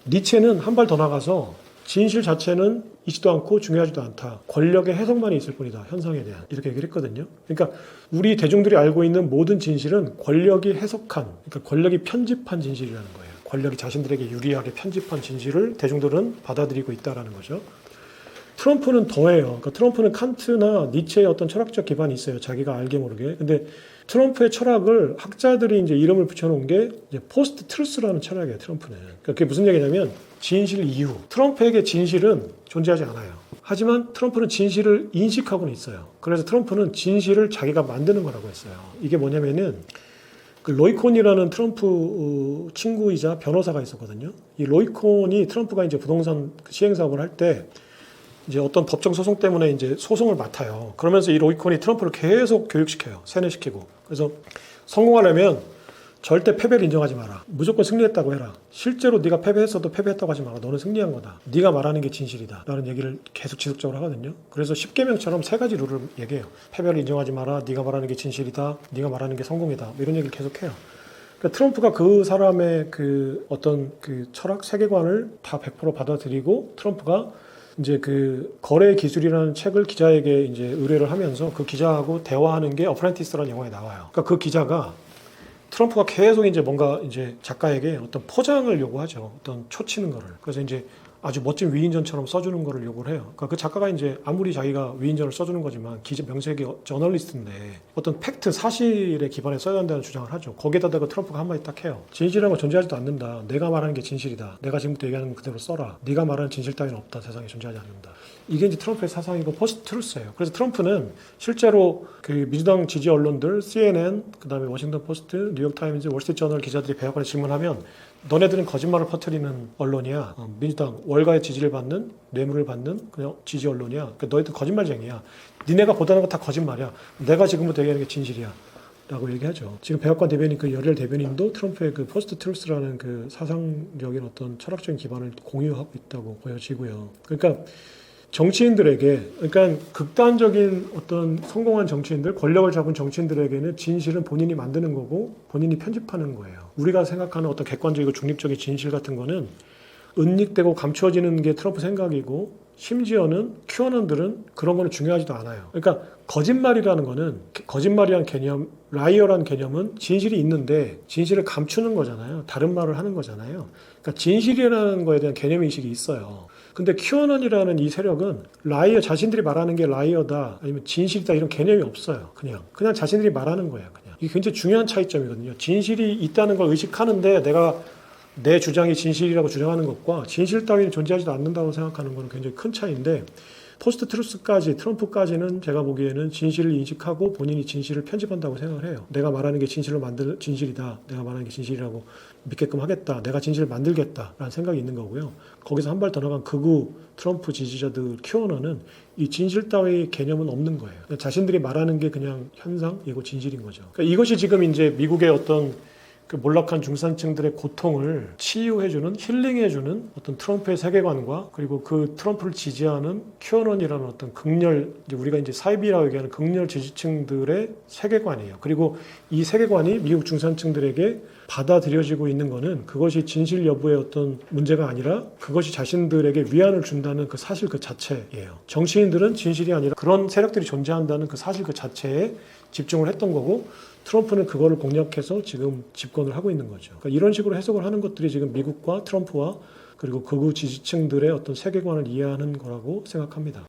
니체는 한 발 더 나가서 진실 자체는 있지도 않고 중요하지도 않다. 권력의 해석만이 있을 뿐이다. 현상에 대한. 이렇게 얘기를 했거든요. 그러니까 우리 대중들이 알고 있는 모든 진실은 권력이 해석한, 그러니까 권력이 편집한 진실이라는 거예요. 권력이 자신들에게 유리하게 편집한 진실을 대중들은 받아들이고 있다는 거죠. 트럼프는 더해요. 그러니까 트럼프는 칸트나 니체의 어떤 철학적 기반이 있어요. 자기가 알게 모르게. 근데 트럼프의 철학을 학자들이 이제 이름을 붙여놓은 게 이제 포스트 트루스라는 철학이에요. 트럼프는. 그러니까 그게 무슨 얘기냐면 진실 이후. 트럼프에게 진실은 존재하지 않아요. 하지만 트럼프는 진실을 인식하고는 있어요. 그래서 트럼프는 진실을 자기가 만드는 거라고 했어요. 이게 뭐냐면은 그 로이 콘이라는 트럼프 친구이자 변호사가 있었거든요. 이 로이 콘이 트럼프가 이제 부동산 시행 사업을 할 때 이제 어떤 법정 소송 때문에 이제 소송을 맡아요. 그러면서 이 로이 콘이 트럼프를 계속 교육시켜요. 세뇌시키고. 그래서 성공하려면 절대 패배를 인정하지 마라. 무조건 승리했다고 해라. 실제로 네가 패배했어도 패배했다고 하지 마라. 너는 승리한 거다. 네가 말하는 게 진실이다. 라는 얘기를 계속 지속적으로 하거든요. 그래서 10계명처럼 세 가지 룰을 얘기해요. 패배를 인정하지 마라. 네가 말하는 게 진실이다. 네가 말하는 게 성공이다. 뭐 이런 얘기를 계속해요. 그러니까 트럼프가 그 사람의 그 어떤 그 철학 세계관을 다 100% 받아들이고 트럼프가 이제 그 거래 기술이라는 책을 기자에게 이제 의뢰를 하면서 그 기자하고 대화하는 게 어프렌티스라는 영화에 나와요. 그러니까 그 기자가 트럼프가 계속 이제 뭔가 이제 작가에게 어떤 포장을 요구하죠. 어떤 초치는 거를. 그래서 이제 아주 멋진 위인전처럼 써주는 거를 요구를 해요. 그러니까 그 작가가 이제 아무리 자기가 위인전을 써주는 거지만 명색이 저널리스트인데 어떤 팩트, 사실에 기반해 써야 한다는 주장을 하죠. 거기에다가 트럼프가 한마디 딱 해요. 진실이라는 건 존재하지도 않는다. 내가 말하는 게 진실이다. 내가 지금부터 얘기하는 건 그대로 써라. 네가 말하는 진실 따위는 없다. 세상에 존재하지 않는다. 이게 이제 트럼프의 사상이고 포스트 트루스예요. 그래서 트럼프는 실제로 그 민주당 지지 언론들, CNN, 그다음에 워싱턴 포스트, 뉴욕타임즈, 월스트리트저널 기자들이 백악관에 질문하면 너네들은 거짓말을 퍼뜨리는 언론이야. 민주당 월가의 지지를 받는, 뇌물을 받는 그냥 지지 언론이야. 그러니까 너희들 거짓말쟁이야. 니네가 보다는 거 다 거짓말이야. 내가 지금부터 얘기하는 게 진실이야. 라고 얘기하죠. 지금 백악관 대변인 그 열혈 대변인도 트럼프의 그 포스트 트루스라는 그 사상적인 어떤 철학적인 기반을 공유하고 있다고 보여지고요. 그러니까 정치인들에게, 그러니까 극단적인 어떤 성공한 정치인들, 권력을 잡은 정치인들에게는 진실은 본인이 만드는 거고 본인이 편집하는 거예요. 우리가 생각하는 어떤 객관적이고 중립적인 진실 같은 거는 은닉되고 감추어지는 게 트럼프 생각이고 심지어는 큐어넌들은 그런 거는 중요하지도 않아요. 그러니까 거짓말이라는 거는, 거짓말이란 개념, 라이어라는 개념은 진실이 있는데 진실을 감추는 거잖아요. 다른 말을 하는 거잖아요. 그러니까 진실이라는 거에 대한 개념의식이 있어요. 근데 큐어넌이라는 이 세력은 라이어, 자신들이 말하는 게 라이어다 아니면 진실이다 이런 개념이 없어요. 그냥 자신들이 말하는 거예요. 그냥. 이게 굉장히 중요한 차이점이거든요. 진실이 있다는 걸 의식하는데 내가 내 주장이 진실이라고 주장하는 것과 진실 따위는 존재하지도 않는다고 생각하는 것은 굉장히 큰 차이인데 포스트 트루스까지 트럼프까지는 제가 보기에는 진실을 인식하고 본인이 진실을 편집한다고 생각을 해요. 내가 말하는 게 진실이다. 내가 말하는 게 진실이라고 믿게끔 하겠다. 내가 진실을 만들겠다라는 생각이 있는 거고요. 거기서 한 발 더 나간 극우 트럼프 지지자들 QAnon은 이 진실 따위 개념은 없는 거예요. 자신들이 말하는 게 그냥 현상이고 진실인 거죠. 그러니까 이것이 지금 이제 미국의 어떤 그 몰락한 중산층들의 고통을 치유해주는, 힐링해주는 어떤 트럼프의 세계관과 그리고 그 트럼프를 지지하는 QAnon이라는 어떤 극렬, 이제 우리가 이제 사이비라고 얘기하는 극렬 지지층들의 세계관이에요. 그리고 이 세계관이 미국 중산층들에게 받아들여지고 있는 거는 그것이 진실 여부의 어떤 문제가 아니라 그것이 자신들에게 위안을 준다는 그 사실 그 자체예요. 정치인들은 진실이 아니라 그런 세력들이 존재한다는 그 사실 그 자체에 집중을 했던 거고 트럼프는 그거를 공략해서 지금 집권을 하고 있는 거죠. 그러니까 이런 식으로 해석을 하는 것들이 지금 미국과 트럼프와 그리고 극우 지지층들의 어떤 세계관을 이해하는 거라고 생각합니다.